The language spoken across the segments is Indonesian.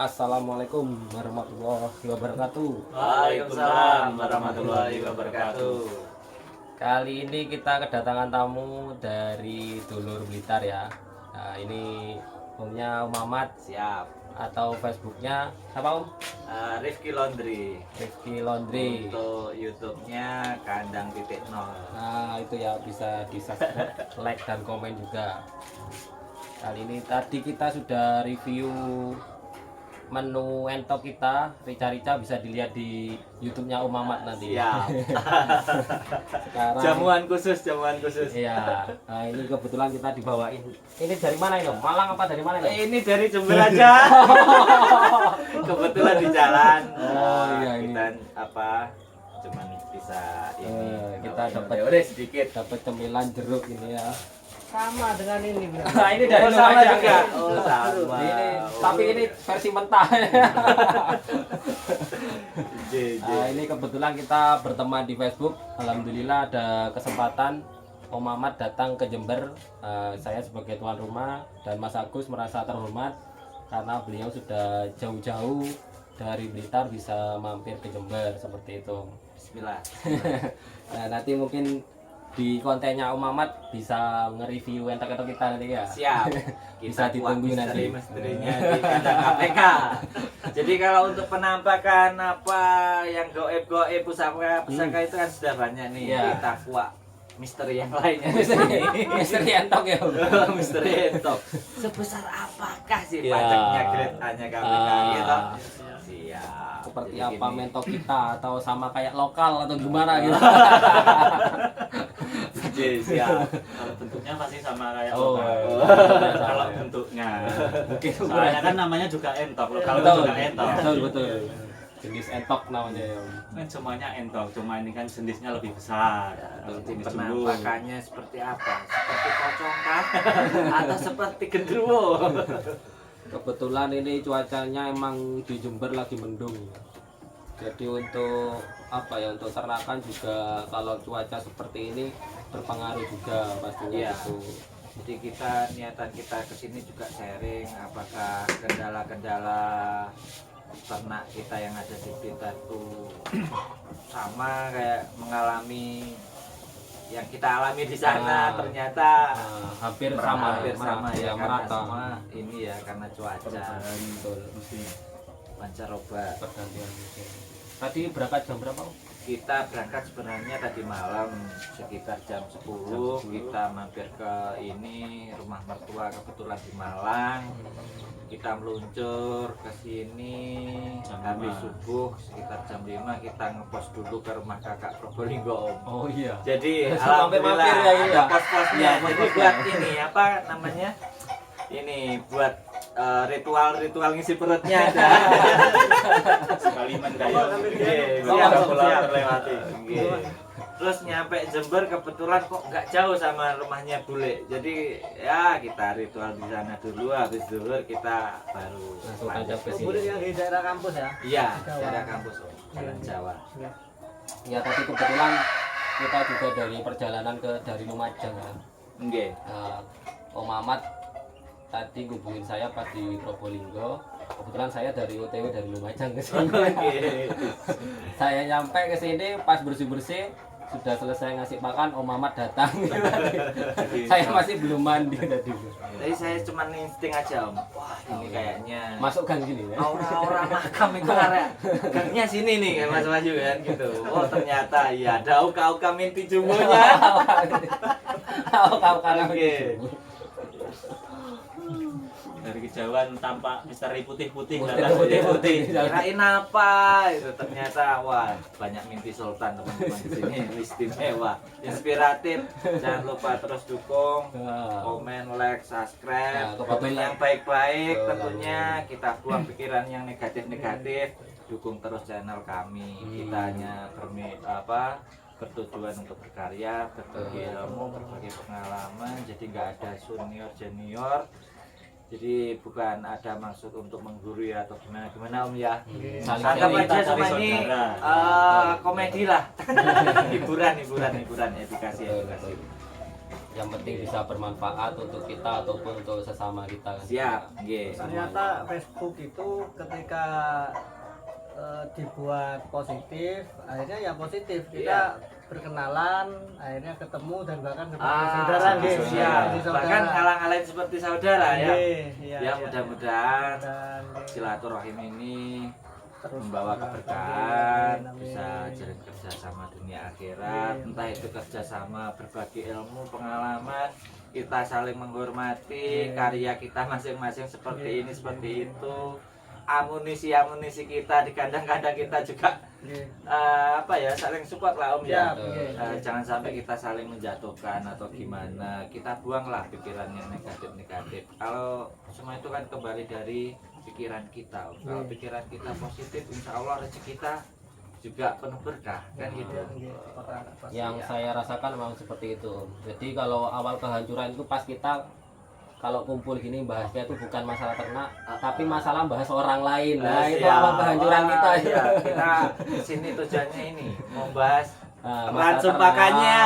Assalamualaikum warahmatullahi wabarakatuh. Waalaikumsalam warahmatullahi wabarakatuh. Kali ini kita kedatangan tamu dari dulur Blitar ya. Nah, ini omnya Om Mamat Siap. atau Facebooknya apa Om? Rifki Laundry. Rifki Laundry. Untuk YouTube-nya Kandang.0. Nah itu ya bisa di subscribe, like dan komen juga. Kali ini tadi kita sudah review menu entok kita, rica-rica bisa dilihat di YouTube-nya Om Mamat nanti. Siap. Sekarang Jamuan khusus. iya. Nah, ini kebetulan kita dibawain. Ini dari mana ini, Om? Malang apa dari mana ini? Ini dari Jember aja. Kebetulan di jalan. Oh, iya, ini. Kita cuman bisa ini. Kita dapat udah sedikit. dapat cemilan jeruk ini ya. Sama dengan ini. Nah, ini dari sama Lumajang juga. ya. Oh, sama. Ini, tapi ini versi mentah. Nah, ini kebetulan kita berteman di Facebook. Alhamdulillah ada kesempatan Om Mamat datang ke Jember. Saya sebagai tuan rumah dan Mas Agus merasa terhormat karena beliau sudah jauh-jauh dari Blitar bisa mampir ke Jember seperti itu. Bismillah. Nah, nanti mungkin di kontennya Om Mamat bisa nge-review entok-entok kita nanti ya. Siap. Bisa ditunggu nanti. Misteri-misterinya di kandang KPK. Jadi kalau untuk penampakan apa yang goib-goib pusaka itu kan sudah banyak nih. Iya. Kita kuak misteri yang lainnya. Misteri entok ya Om. Misteri entok. Sebesar apakah sih Iya. pajaknya grade A-nya KPK gitu? Siap. Seperti Jadi apa gini. mentok kita atau sama kayak lokal atau gimana gitu. Oke, siap. Kalau bentuknya pasti sama kayak Oh, lokal. iya. Kalau bentuknya. Mungkin Soalnya kan namanya juga entok. Lokal betul, juga entok. betul. Jenis entok namanya ya Om. Kan semuanya entok, cuma ini kan jenisnya lebih besar. Kalau Jadi jenis jumbo. penampakannya seperti apa? Seperti pocong kah? Atau seperti genderuwo? Kebetulan ini cuacanya emang di Jember lagi mendung. Jadi untuk apa ya, untuk ternakan juga kalau cuaca seperti ini berpengaruh juga pastinya Iya. gitu. Jadi niatan kita kesini juga sharing apakah kendala-kendala ternak kita yang ada di Blitar itu sama kayak mengalami yang kita alami di sana. Ternyata Nah, hampir sama ya, karena merata. semua ini ya karena cuaca Betul. pancaroba. Pergantian musim. Tadi berangkat jam berapa Om? Kita berangkat sebenarnya tadi malam sekitar jam 10 kita mampir ke ini rumah mertua kebetulan di Malang. Kita meluncur ke sini Jam habis 5. subuh sekitar jam 5 kita ngepos dulu ke rumah kakak Probolinggo Om. Oh iya. Jadi Mampir-mampir alhamdulillah ya, ini ada ya? pos-posnya. Iya, Jadi pos-posnya. buat ini apa namanya? Ini buat ritual ngisi perutnya ada. Sekali mendayung. Oke, Oh, siap, siap. siap, terlewati. Oke. Terus nyampe Jember kebetulan kok nggak jauh sama rumahnya Bule. Jadi ya kita ritual di sana dulu, habis dulu kita baru Langsung lanjut. aja ke sini. Boleh yang di daerah kampus ya? Iya, Jawa. daerah kampus Om, Jalan Jawa. Ya tadi kebetulan kita juga dari perjalanan dari Lumajang kan. Oke. Om Mamat tadi hubungin saya pas di Probolinggo. Kebetulan saya dari OTW dari Lumajang ke sini. Saya nyampe ke sini pas bersih-bersih sudah selesai ngasih makan, Om Mamat datang. Saya masih belum mandi tadi. Jadi saya cuma insting aja Om. Wah ini kayaknya Masuk gang gini ya. aura-aura makam itu karena gangnya sini nih kayak Mas Maju kan gitu. Oh ternyata iya ada uka-uka minti jumbonya. Kau karena Oke. Dari kejauhan tampak misteri putih-putih. Putih-putih. Kirain apa itu ternyata wah banyak mimpi sultan teman-teman di sini istimewa inspiratif. Jangan lupa terus dukung komen like subscribe Nah, komen yang baik-baik. Betul. Tentunya kita buang pikiran yang negatif-negatif. Dukung terus channel kami. Kita hanya bertujuan untuk berkarya, berbagi ilmu, berbagi pengalaman. Jadi nggak ada junior. Jadi bukan ada maksud untuk menggurui atau gimana Om ya. Saling Anggap sharing, aja saling semua ini saudara. komedi lah. hiburan, edukasi. yang penting bisa bermanfaat untuk kita ataupun untuk sesama kita kan. Siap, nggih. Ternyata Facebook itu ketika dibuat positif, akhirnya ya positif. Kita berkenalan, akhirnya ketemu dan bahkan seperti saudara nggih. Siap. Seperti saudara. Bahkan ngalang-ngalain seperti saudara ya. Nggih, iya, Ya iya. mudah-mudahan Dan silaturahim ini terus membawa berlanjut. keberkahan, Amin. bisa jalin kerjasama dunia akhirat, Amin. entah itu kerjasama berbagi ilmu, pengalaman, kita saling menghormati, Amin. karya kita masing-masing seperti Amin. ini, seperti itu, amunisi kita di kandang-kandang kita juga Nggih. apa ya, saling support lah Om ya. Siap, nggih. Jangan sampai kita saling menjatuhkan atau gimana, kita buanglah pikiran yang negatif-negatif. Kalau semua itu kan kembali dari pikiran kita Om. Kalau pikiran kita positif, insya Allah rezeki kita juga penuh berkah kan gitu. Nggih, sepakat, pasti. Yang saya rasakan memang seperti itu Om. Jadi kalau awal kehancuran itu pas kita kalau kumpul gini bahasnya itu bukan masalah ternak, tapi masalah bahas orang lain. Nah, itu Siap. awal kehancuran kita. Iya, kita di sini tujuannya ini membahas Masalah ransum ternak, pakannya.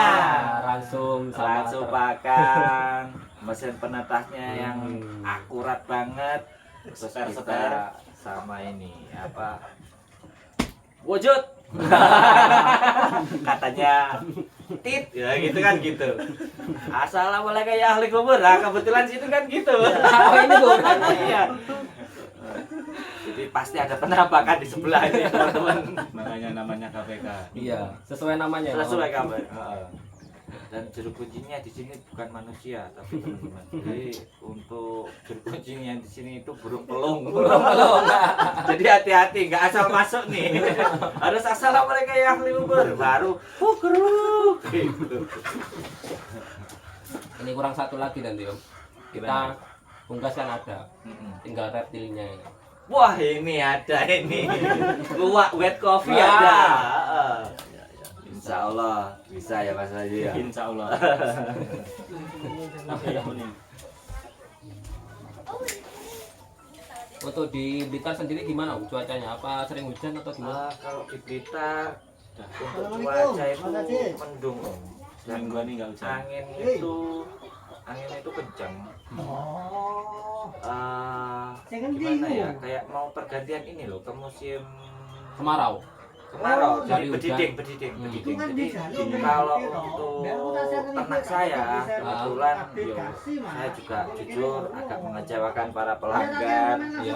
ransum sama langsung pakan, mesin penetahnya yang Hmm. akurat banget, terus Seter. kita sama ini apa wujud katanya tit ya gitu kan gitu. Assalamualaikum ya ahli kubur. Nah, kebetulan situ kan gitu. Oh, ini bukan. Iya. Jadi pasti ada penampakan di sebelah ini teman-teman. Makanya namanya KPK. Iya, sesuai namanya. Sesuai kabar. Dan juru kuncinya di sini bukan manusia tapi teman-teman. Jadi untuk juru kuncinya di sini itu burung pelung. Jadi hati-hati, nggak asal masuk nih. Harus assalamualaikum ya ahli kubur baru pukruk. Gitu. Ini kurang satu lagi nanti Om. Kita unggas kan ada, tinggal reptilnya. Wah ini ada ini. Luwak wet coffee Wah. ada. Insya Allah bisa ya Mas Haji ya. Insya Allah. Apa ya ini? Untuk di Blitar sendiri gimana Om? Cuacanya? Apa sering hujan atau gimana? Kalau di Blitar untuk Assalamualaikum, cuaca itu Mas Haji. mendung Om. Dan Mingguan ini nggak hujan. angin itu kencang. Oh. Gimana ya? Kayak mau pergantian ini loh ke musim Kemarau. kemarau, dari jadi hujan. bediding. Itu kan Jadi bisa loh, kalau gitu. Biar untuk kita share ternak ini, saya bisa kebetulan aplikasi, yo, Mas. saya juga jujur Oh. agak mengecewakan para Iya, pelanggan. Iya.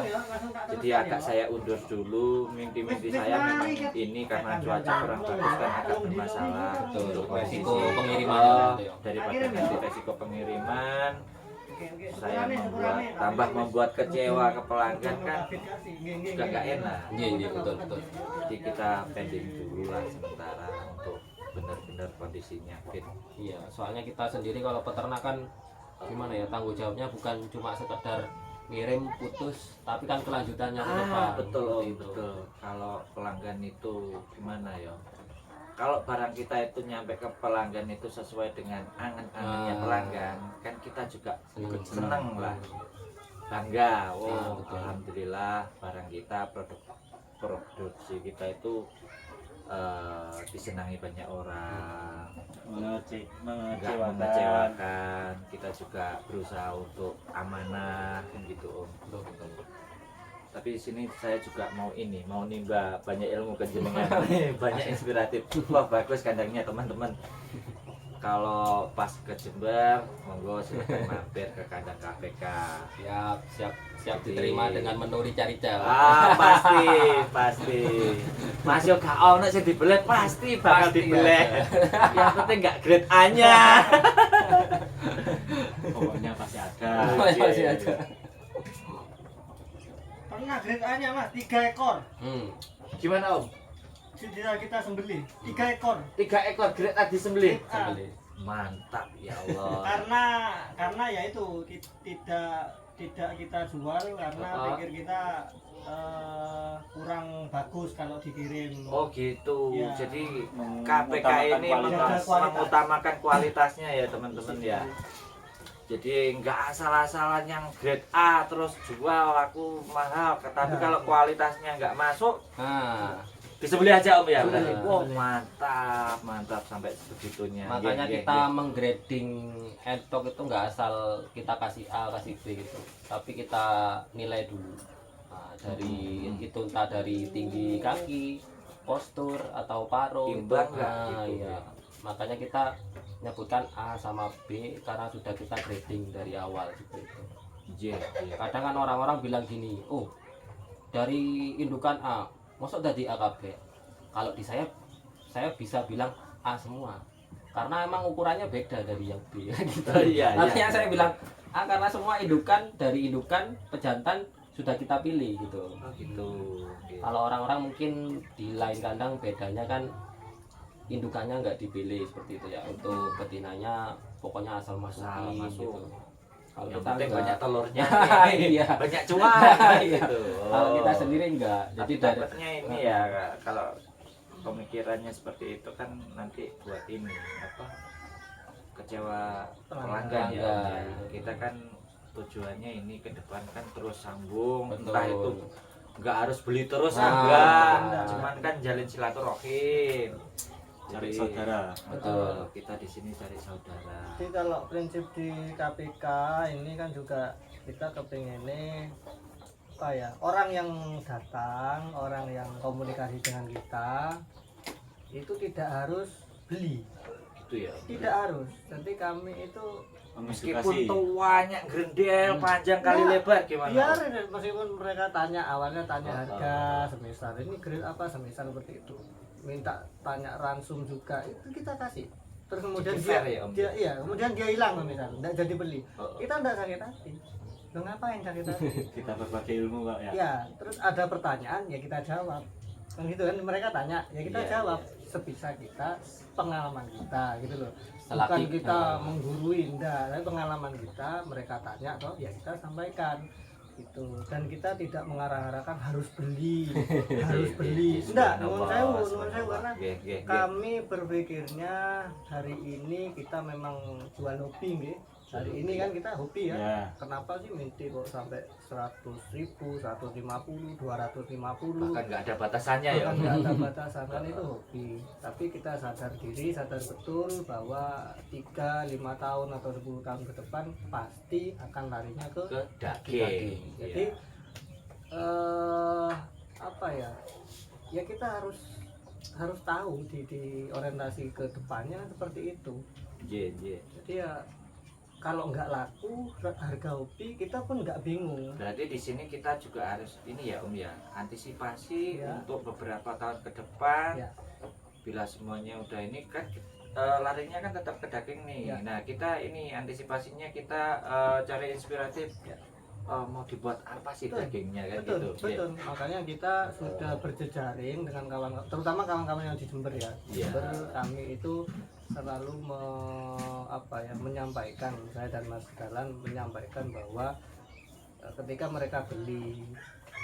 Jadi agak saya undur dulu, mimpi-mimpi saya memang ini karena cuaca kurang bagus kan agak bermasalah. Betul, Untuk resiko posisi pengirimannya oh, gitu ya. daripada nanti resiko pengiriman saya membuat kecewa ke pelanggan kan juga nggak enak. Iya, iya, betul, betul. Jadi kita pending dulu lah sementara untuk benar-benar kondisinya fit. Iya, soalnya kita sendiri kalau peternakan gimana ya, tanggung jawabnya bukan cuma sekedar ngirim putus, tapi kan kelanjutannya ke depan. Betul Om, Gitu. betul. Kalau pelanggan itu gimana ya? Kalau barang kita itu nyampe ke pelanggan itu sesuai dengan angan-angannya pelanggan, kan kita juga seneng lah, bangga. Oh, betul. alhamdulillah barang kita, produksi kita itu disenangi banyak orang, nggak Mengecewakan. mengecewakan. Kita juga berusaha untuk amanah kan gitu Om. Betul, betul. Tapi di sini saya juga mau nimba banyak ilmu kejenengan, banyak inspiratif. Wah bagus kandangnya teman-teman. Kalau pas ke Jember, monggo silahkan mampir ke kandang KPK. Siap, siap, siap Jadi- diterima dengan menu rica-rica. Pasti. Mas yo gak ono sing dibelet, pasti bakal Pasti dibelet. ada. Yang penting nggak grade A-nya. Pokoknya pasti ada. Masih ada. Pernah grade A-nya Mas, 3 ekor. Gimana Om? Sudah kita sembelih 3 ekor. 3 ekor grade A disembelih. Sembelih. Mantap ya Allah. Karena ya itu tidak kita jual karena pikir kita kurang bagus kalau dikirim. Oh gitu. Ya. Jadi Mengutamakan KPK ini kualitas. Kualitas. mengutamakan kualitasnya ya teman-teman ya. Jadi nggak asal-asalan yang grade A terus jual laku mahal. Tapi Ya. kalau kualitasnya nggak masuk, Nah, disembelih aja Om ya. Sudah. Berarti. Wow, mantap sampai sebegitunya. Makanya Nggih, kita nggih. menggrading entok itu nggak asal kita kasih A kasih B gitu, tapi kita nilai dulu. Nah, dari itu entah dari tinggi kaki, postur atau paruh itu. Imbang nggak Nah, gitu, iya. ya. Makanya kita nyebutkan A sama B karena sudah kita grading dari awal seperti itu. Nggih, nggih. Kadang kan orang-orang bilang gini, oh dari indukan A, masuk dari AKB. Kalau di saya bisa bilang A semua, karena emang ukurannya beda dari yang B gitu. Oh, iya, iya. Artinya saya bilang A karena semua indukan dari indukan pejantan sudah kita pilih gitu. Oh gitu. Nggih. Kalau orang-orang mungkin di lain kandang bedanya kan indukannya nggak dipilih seperti itu ya. Untuk betinanya pokoknya asal Asal masukin masuk. gitu. Kalau Yang kita penting enggak. banyak telurnya. Iya. Banyak cuan Iya. gitu. Kalau kita Oh. sendiri enggak. Tapi Jadi dari dapatnya ini ya kalau pemikirannya seperti itu kan nanti buat ini apa kecewa pelanggan ya. Pelanggan. Ya. Kita kan tujuannya ini ke depan kan terus sambung, Betul. entah itu nggak harus beli terus Nah, enggak, enggak. cuman kan jalin silaturahim. Cari Jadi, saudara. Betul. kita di sini cari saudara. Jadi kalau prinsip di KPK ini kan juga kita kepinginnya apa ya, orang yang datang, orang yang komunikasi dengan kita itu tidak harus beli, Itu ya. tidak harus. Jadi kami itu Meskipun Mengedukasi. tuanya grendel, panjang kali Ya, lebar gimana? biarin meskipun mereka tanya awalnya tanya Oh, harga semisal ini grade apa semisal seperti itu, minta tanya ransum juga itu kita kasih, terus kemudian Fair ya, Om? iya kemudian dia hilang misal nggak jadi beli, Oh. kita nggak sakit hati. Lo ngapain sakit hati? Kita berbagi ilmu Pak ya. Ya terus ada pertanyaan ya kita jawab kan gitu kan, mereka tanya ya kita Iya, jawab sebisa kita, pengalaman kita gitu loh. Selagi- Bukan kita menggurui, enggak, tapi pengalaman kita, mereka tanya toh ya kita sampaikan gitu. Dan kita tidak mengarah-arahkan harus beli, harus beli. Enggak, nuwun sewu karena kami berpikirnya hari ini kita memang jual hobi nggih. Hari ini kan kita hobi ya. Ya. Kenapa sih minti kok sampai 100.000, 150, 250? Bahkan nggak ada batasannya ya. Bahkan nggak ada batasan, kan itu hobi. Tapi kita sadar diri, sadar betul bahwa 3, 5 tahun atau 10 tahun ke depan pasti akan larinya ke Ke daging. jadi apa ya? Ya kita harus tahu di orientasi ke depannya seperti itu. Iya. Jadi ya kalau nggak laku harga hobi kita pun nggak bingung. Berarti di sini kita juga harus ini ya Om ya, antisipasi Ya. untuk beberapa tahun ke depan. Ya. Bila semuanya udah ini kan larinya kan tetap ke daging nih. Ya. Nah kita ini antisipasinya kita cari inspiratif. Ya. Mau dibuat apa sih Betul. dagingnya kan Betul, gitu. betul. Makanya kita sudah berjejaring dengan kawan, terutama kawan-kawan yang di Jember ya. Iya. Jember kami itu selalu menyampaikan, saya dan Mas Galan menyampaikan bahwa ketika mereka beli,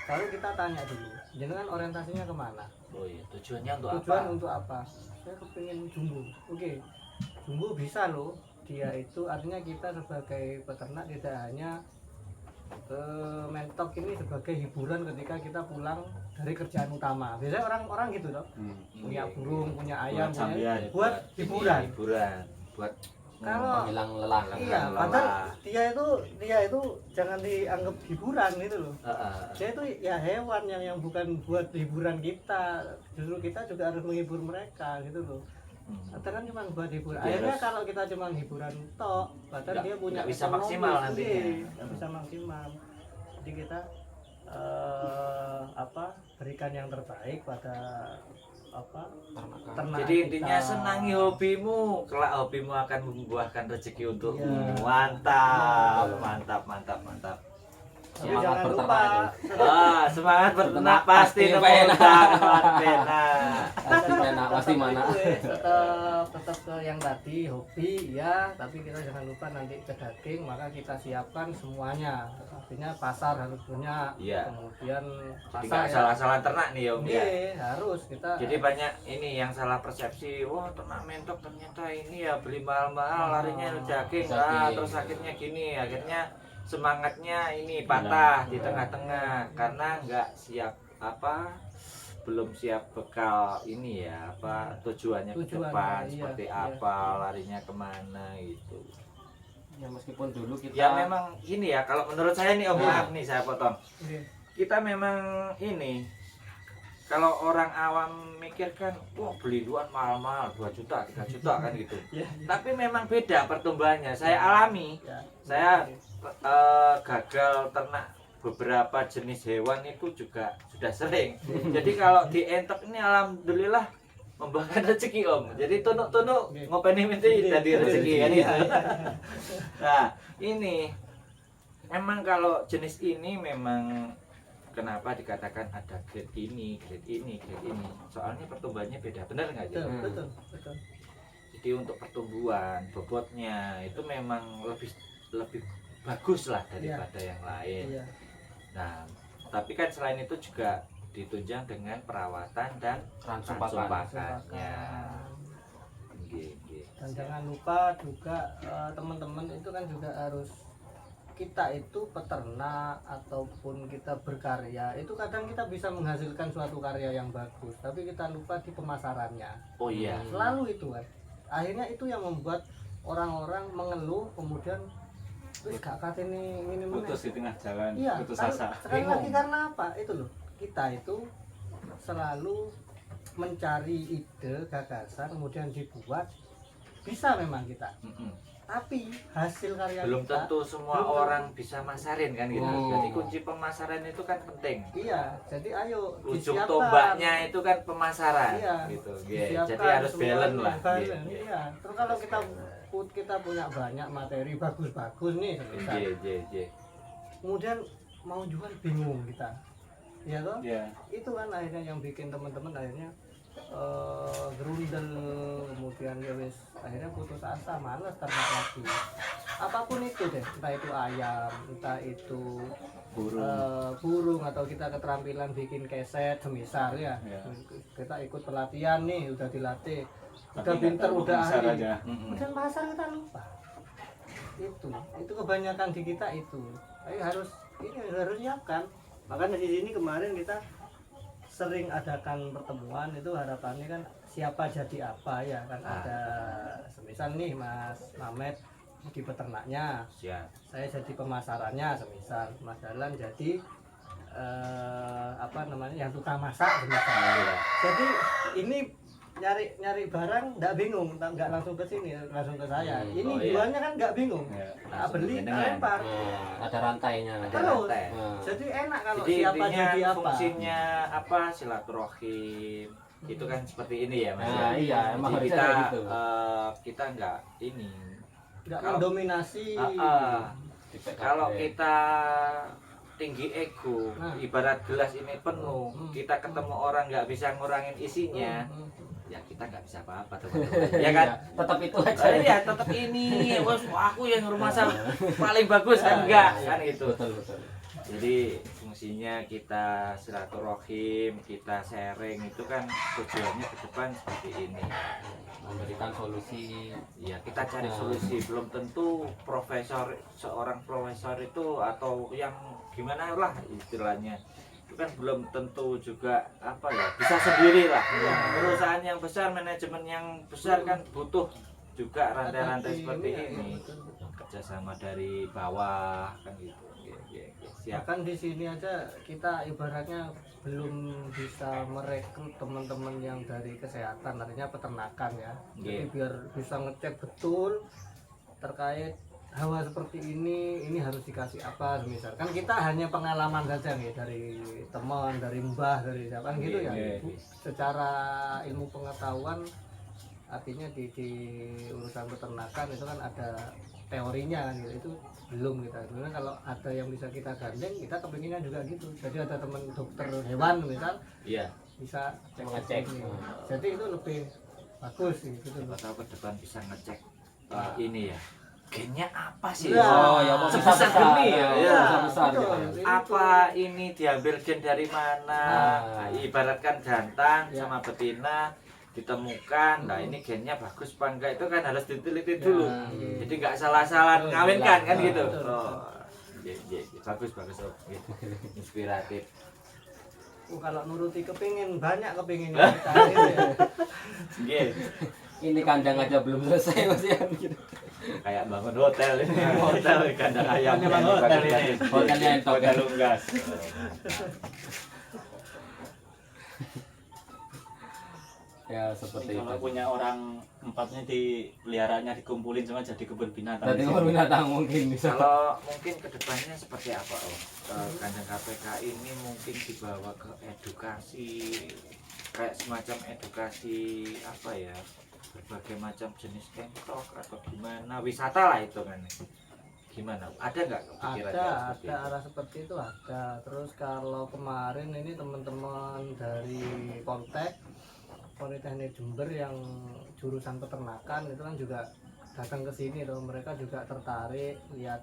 lalu kita tanya dulu, jenengan orientasinya kemana? Oh iya, tujuannya untuk Tujuan apa? untuk apa? Saya kepingin jumbo. Oke, jumbo bisa loh. Dia itu artinya kita sebagai peternak tidak hanya mentok ini sebagai hiburan ketika kita pulang dari kerjaan utama. Biasanya orang-orang gitu loh, punya burung, punya ayam, Buat sambian. buat hiburan. Hiburan. Buat Kalau menghilang lelah. iya, padahal dia itu jangan dianggap hiburan gitu loh. Dia itu ya hewan yang bukan buat hiburan kita. Justru kita juga harus menghibur mereka gitu loh. Atau kan cuma buat hiburan. Jadi Akhirnya harus- kalau kita cuma hiburan tok, padahal Nggak- dia punya nggak bisa ekonomi maksimal nantinya. sendiri, nggak bisa maksimal. Jadi kita berikan yang terbaik pada ternak. Jadi intinya kita. senangi hobimu, kelak hobimu akan membuahkan rezeki untukmu. Iya. Mantap, Iya. mantap. Tapi Semangat jangan berternak lupa Semangat berternak pasti Pasti nemu penak. dapat penak. Pasti penak, pasti mana. tetap ke yang tadi hobi ya, tapi kita jangan lupa nanti ke daging, maka kita siapkan semuanya. Artinya pasar harus punya, Iya. kemudian Jadi pasar nggak salah-salah ternak nih Om ya. Iya, harus kita. Jadi banyak ini yang salah persepsi. Wah ternak mentok ternyata ini ya beli mahal-mahal, larinya daging lah. Daging. Terus akhirnya gini, akhirnya semangatnya ini patah di tengah-tengah karena nggak siap belum siap bekal ini ya apa tujuannya ke Tujuan, depan iya, seperti iya. apa, larinya kemana gitu. Ya meskipun dulu kita Ya memang ini ya, kalau menurut saya nih Om, maaf nih saya potong. Iya. Kita memang ini, kalau orang awam mikir kan, wah beli duan mahal-mahal 2 juta, 3 juta kan gitu. Iya, iya. Tapi memang beda pertumbuhannya. Saya alami, Ya. saya gagal ternak beberapa jenis hewan itu juga sudah sering. Jadi kalau dientek ini alhamdulillah membuahkan rezeki Om. Jadi tunuk-tunuk ngopeni minti dari rezeki kan gitu. Nah, ini memang kalau jenis ini memang kenapa dikatakan ada grade ini, grade ini, grade ini. Soalnya pertumbuhannya beda, benar nggak Betul, Jen? betul, betul. Jadi untuk pertumbuhan bobotnya itu memang lebih bagus lah daripada yang lain. Iya. Nah, tapi kan selain itu juga ditunjang dengan perawatan dan transparan. pakannya. Gitu. Dan jangan lupa juga teman-teman itu kan juga harus, kita itu peternak ataupun kita berkarya itu kadang kita bisa menghasilkan suatu karya yang bagus, tapi kita lupa di pemasarannya. Oh iya. Selalu itu kan. Akhirnya itu yang membuat orang-orang mengeluh, kemudian terus gak katene ini Putus di tengah jalan, iya, putus kan, asa. sekali lagi Bingung. karena apa? Itu loh. Kita itu selalu mencari ide, gagasan, kemudian dibuat. Bisa memang kita. Mm-mm. Tapi hasil karya Belum kita tentu semua belum orang bisa masarin kan gitu. Oh. Jadi kunci pemasaran itu kan penting. iya, jadi ayo Ujung disiapkan. tombaknya itu kan pemasaran Iya, gitu. disiapkan Jadi harus semuanya, balance lah. balance, iya. Terus kalau kita punya banyak materi bagus-bagus nih misal, kemudian mau jual bingung kita, ya toh? Iya. Itu kan akhirnya yang bikin teman-teman akhirnya gerundel, kemudian ya wis akhirnya putus asa, malas ternak lagi. Apapun itu deh, entah itu ayam, entah itu burung atau kita keterampilan bikin keset semisal ya. Iya. Kita ikut pelatihan nih, udah dilatih, Tapi udah nggak pinter, tahu udah pasar ahli. aja. Kemudian pasar kita lupa. Itu kebanyakan di kita itu. Ayo harus siapkan. Makanya di sini kemarin kita sering adakan pertemuan, itu harapannya kan siapa jadi apa ya kan, ada semisal nih Mas Mamet di peternaknya, Siap. saya jadi pemasarannya, semisal Mas Dalan jadi apa namanya yang tukang masak semisal. Jadi ini nyari barang nggak bingung, nggak langsung ke sini, langsung ke saya. Ini Oh, iya. jualnya kan nggak bingung. Iya. Nah, beli Jenengan. lempar. Ada rantainya. Ada Terus. rantai. Jadi enak kalau Jadi siapa intinya jadi apa. fungsinya apa, silaturahim itu kan seperti ini ya Mas. Nah, iya, emang Jadi harusnya kita kayak gitu. kita nggak ini. Nggak Kalau- mendominasi. Kalau kita tinggi ego, Nah. ibarat gelas ini penuh, kita ketemu orang nggak bisa ngurangin isinya, Hmm. ya kita nggak bisa apa-apa teman-teman. Ya kan? Tetap itu aja. Iya, tetap ini, wes aku yang rumah paling bagus kan enggak kan gitu. Betul betul. Jadi fungsinya kita silaturahim, kita sharing itu kan tujuannya ke depan seperti ini. Memberikan solusi. Ya kita cari solusi, belum tentu seorang profesor itu atau yang gimana lah istilahnya. Itu kan belum tentu juga apa ya, bisa sendiri lah. Perusahaan yang besar, manajemen yang besar kan butuh juga rantai-rantai seperti ini. Kerjasama dari bawah kan gitu. Siap. Bahkan di sini aja kita ibaratnya belum bisa merekrut teman-teman yang dari kesehatan, artinya peternakan ya. Jadi Iya. biar bisa ngecek betul terkait hawa seperti ini harus dikasih apa, misalkan kita hanya pengalaman saja nih dari teman, dari mbah, dari siapa kan gitu ya. Iya, iya. Secara ilmu pengetahuan artinya di urusan peternakan itu kan ada teorinya kan gitu. Itu belum kita. Sebenarnya kalau ada yang bisa kita gandeng, kita kepinginnya juga gitu. Jadi ada teman dokter hewan misal Iya. bisa Mengecek. ini. Jadi itu lebih bagus sih gitu. Siapa tahu ke depan bisa ngecek ini ya. Gennya apa sih? Iya. Oh ya, mau Sebesar besar geni ya. ya. Iya, besar betul. gitu. Apa ini diambil gen dari mana? Ah. Ibaratkan jantan Ya. sama betina ditemukan, nah ini gennya bagus apa enggak itu kan harus diteliti dulu. Ya. Jadi nggak salah-salah Betul, ngawinkan kan betul, gitu. betul, Oh, iya, bagus Om. Gitu. Inspiratif. kalau nuruti kepingin banyak kepingin kita gitu ya. Nggih. Ini kandang aja belum selesai Mas Ian gitu. Kayak bangun hotel ini, hotel kandang ayam. Ini bangun hotel ini. Hotelnya entok. Hotel unggas. Ya seperti Kalau itu. punya orang empatnya dipeliharanya dikumpulin semua jadi kebun binatang. Jadi kebun binatang mungkin bisa. Kalau mungkin kedepannya seperti apa Om? Kandang KPK ini mungkin dibawa ke edukasi, kayak semacam edukasi apa ya, berbagai macam jenis entok atau gimana, wisata lah itu kan. Gimana? Ada nggak kepikiran seperti Ada itu? arah seperti itu ada. Terus kalau kemarin ini teman-teman dari Kontek Politeknik Jember yang jurusan peternakan itu kan juga datang ke sini tuh, mereka juga tertarik lihat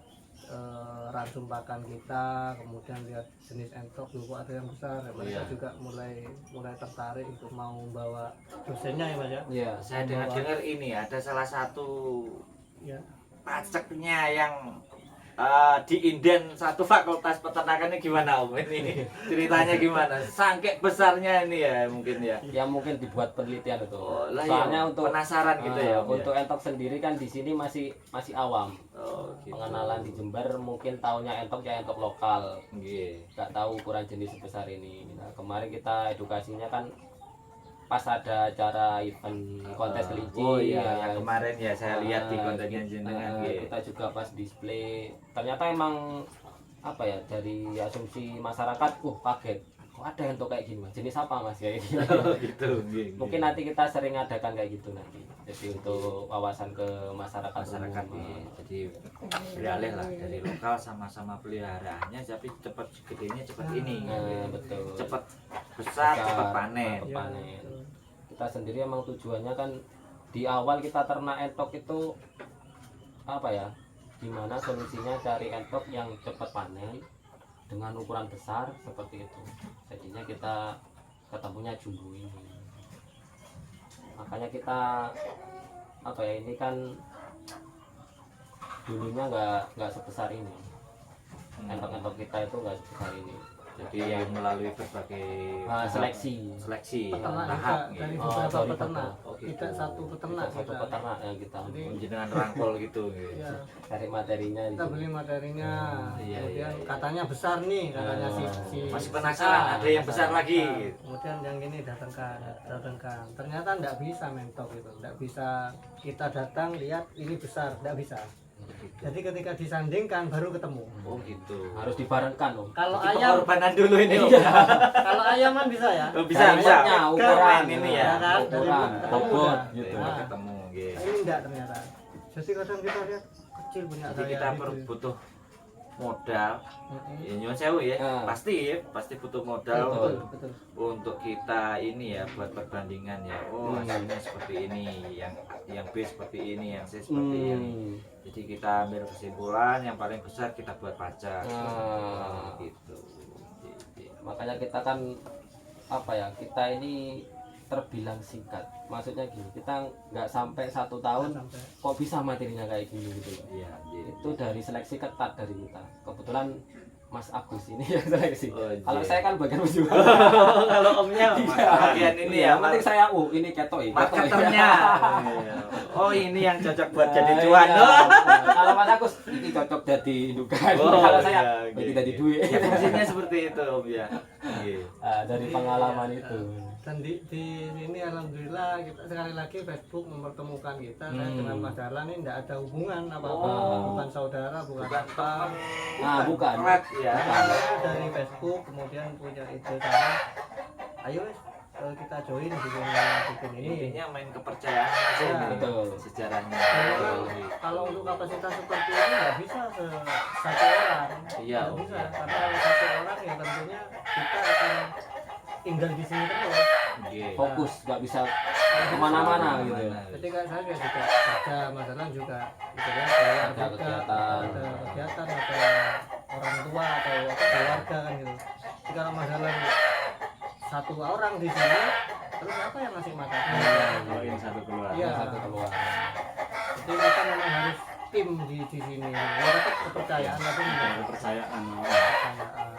ransum pakan kita, kemudian lihat jenis entok juga ada yang besar, mereka juga mulai tertarik untuk mau bawa dosennya ya Mas ya. Iya. Saya dengar-dengar ini ada salah satu Ya. paceknya yang di Inden satu fakultas peternakannya gimana Om? Ini ceritanya gimana? Sangke besarnya ini ya mungkin ya. Yang mungkin dibuat penelitian itu. Oh, lah Soalnya ya, untuk penasaran gitu ya, Om, ya? Untuk entok sendiri kan di sini masih awam. Oh, gitu. Pengenalan di Jember mungkin taunya entok ya entok lokal. Nggih. Nggak tahu ukuran jenis sebesar ini. Nah, kemarin kita edukasinya kan pas ada acara event kontes kelinci. Oh iya, ya, yang kemarin ya saya lihat di kontennya jenengan nggih. kita juga pas display. Ternyata emang apa ya, dari asumsi masyarakat, kaget. Kok ada entok kayak gini Mas? Jenis apa Mas kayak gini? Gitu nggih. Mungkin nanti kita sering adakan kayak gitu nanti. Jadi untuk wawasan ke masyarakat masyarakat umum. nih, jadi beralih lah dari lokal sama-sama peliharaannya, tapi cepat gedenya cepat ini, Betul. cepat besar, cepat panen. cepat panen. Kita sendiri emang tujuannya kan di awal kita ternak entok itu apa ya? Gimana solusinya cari entok yang cepat panen dengan ukuran besar seperti itu. Jadinya kita ketemunya jumbo ini. Makanya kita apa ya, ini kan dulunya nggak sebesar ini. Entok-entok kita itu nggak sebesar ini. Jadi melalui berbagai Seleksi Peternak tahap juga dari gitu. beberapa dari peternak. Oh, gitu. Kita satu peternak Satu kita. peternak yang kita Jenengan rangkul gitu. Ya, cari materinya di kita sini. beli materinya. Iya, Kemudian iya. katanya besar nih, katanya si Masih penasaran ada yang besar lagi. Nah, kemudian yang ini datangkan. Ternyata enggak bisa mentok itu, enggak bisa kita datang lihat ini besar, enggak bisa. Jadi ketika disandingkan baru ketemu. Oh gitu. Harus dibarengkan Om. Kalau Jadi ayam, pengorbanan dulu ini Om. kalau ayam kan bisa ya. Oh, bisa. Ayamnya, ukuran Keren ini ya. kan? ukuran, Dari bobot ketemu gitu. Nah. Ketemu gitu. Ini enggak ternyata. Jadi kadang kita lihat kecil punya Jadi kita butuh modal. Ya nyuwun sewu ya. Ah. Pasti butuh modal Betul. Betul. untuk kita ini ya, buat perbandingan ya. Oh, hasilnya seperti ini, yang B seperti ini, yang C seperti ini. Jadi kita ambil kesimpulan yang paling besar kita buat pajak. Nah. Gitu. Makanya kita kan apa ya, kita ini terbilang singkat. Maksudnya gini, kita nggak sampai 1 tahun Sampai. kok bisa materinya kayak gini gitu. Iya, iya. Itu dari seleksi ketat dari kita. Kebetulan Mas Agus ini yang seleksi. Oh, iya. Kalau saya kan bagian penjual. Kalau omnya bagian ini ya, Yang penting saya ini ketok ya. marketernya. Oh, ini yang cocok buat jadi Iya. cuan. Kalau Mas Agus ini cocok jadi indukan. Oh, Kalau saya iya, ini iya, jadi iya. duit. Ya, fungsinya seperti itu Om ya. Iya. Dari pengalaman itu. Dan di sini alhamdulillah kita sekali lagi Facebook mempertemukan kita. Saya dengan Mas Dahlan ini tidak ada hubungan apa-apa, bukan saudara, bukan apa. Nah, bukan. Erat ya. Saya dari Facebook kemudian punya ide sana. Ayo wes, kita join bikin ini. Intinya main kepercayaan aja Ya, ini. betul. Sejarahnya. Kalau untuk kapasitas seperti ini nggak bisa satu orang. Iya, Nggak Om, bisa. iya. Karena kalau satu orang ya tentunya kita akan tinggal di sini terus. Iya. Fokus, nggak bisa kemana-mana gitu. Jadi kan saya juga kerja masalah juga gitu kan, keluar Ada juga, kegiatan. ada kegiatan, ada orang tua atau apa, keluarga kan gitu. Jadi kalau masalah satu orang di sini, terus apa yang ngasih makan? Kalau yang satu keluar. Iya. Satu keluar. Jadi kita memang harus tim di sini. Ya tetap kepercayaan tapi Ada enggak kepercayaan. kepercayaan.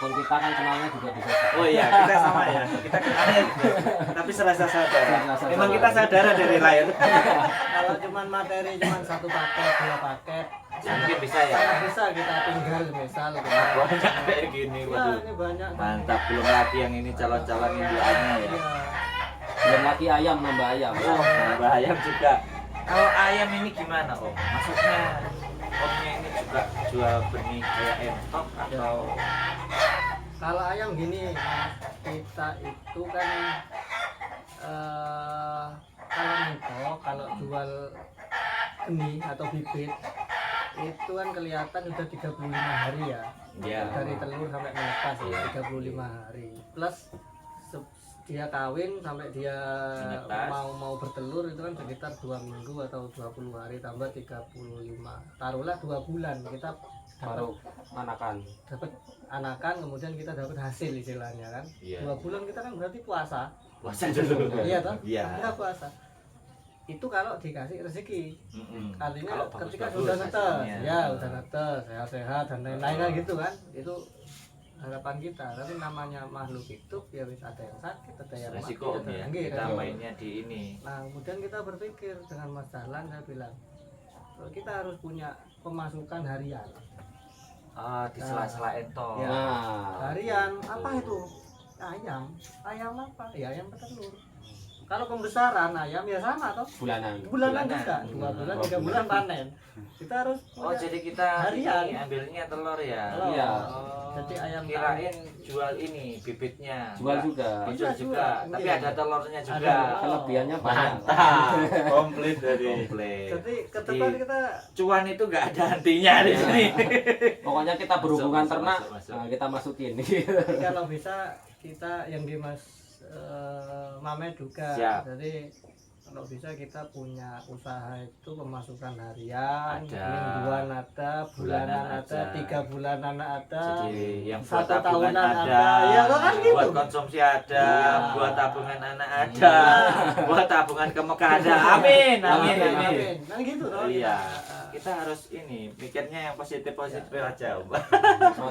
walaupun kita kan kenalnya juga di Facebook. Oh iya, kita sama ya. Kita kenalnya di Facebook. Tapi serasa saudara. Serasa Memang saudara. kita saudara dari lahir. Kalau cuman materi cuman 1 paket 2 paket Mungkin bisa ya. bisa kita tinggal misal Banyak kayak gini, ya waduh. ini banyak Mantap, belum lagi yang ini calon-calon indukannya ya. ya. Belum lagi ayam, nambah ayam. Oh, nambah ayam juga. Kalau ayam ini gimana Om? Maksudnya Omnya ini juga jual benih kayak entok atau Kalau ayam gini Mas, kita itu kan kalau mentok, kalau jual benih atau bibit itu kan kelihatan sudah 35 hari ya. ya? Dari telur sampai menetas ya 35 hari. Plus dia kawin sampai dia Menetas. mau bertelur itu kan sekitar 2 minggu atau 20 hari tambah 35. Taruhlah 2 bulan kita Baru anakan. dapat anakan, kemudian kita dapat hasil istilahnya kan. Iya. 2 bulan kita kan berarti puasa. Puasa dulu. Iya toh? Iya. Kita puasa. Itu kalau dikasih rezeki. Mm-mm. Artinya Kalau ketika bagus-bagus sudah netes, hasilnya. ya udah netes, sehat-sehat dan lain-lain kan gitu kan. Itu harapan kita. Tapi namanya makhluk hidup ya wis ada yang sakit, ada yang mati, Resiko ada ya. yang Kita resiko. mainnya di ini. Nah, kemudian kita berpikir dengan Mas Dahlan, saya bilang kita harus punya pemasukan harian. Di sela-sela entok. Ya. Nah, Harian apa itu? Ayam. Ayam apa? Ya ayam petelur. Kalau pembesaran ayam ya sama toh. bulanan. Bulanan Bulanan. juga, 2 bulan, 3 2 bulan panen. Kita harus Oh, punya jadi kita harian. ini ambilnya telur ya? telur. Iya. Oh, Jadi ayam kirain jual ini bibitnya. Jual Enggak. juga. Dijual Bisa juga, juga. tapi Iya. ada telurnya Ada. juga. Kelebihannya banyak. Mantap. Komplit dari. Komplit. Jadi ke depan Jadi, kita cuan itu nggak ada hentinya di Iya. sini. Pokoknya kita berhubungan Masuk, ternak, masuk. nah, kita masukin. jadi kalau bisa kita yang di Mas Mamet juga. Siap. Jadi kalau bisa kita punya usaha itu pemasukan harian, Ada. mingguan ada, bulanan Bulanan ada, ada. 3 bulanan ada. Jadi yang buat 1 tabungan tahunan ada, Ya kan gitu. buat konsumsi ada, Iya. buat tabungan anak ada, buat tabungan ke Mekah ada. Amin, amin, Amin, amin. Kan gitu toh. Iya, kita. kita harus ini mikirnya yang positif-positif aja, Om.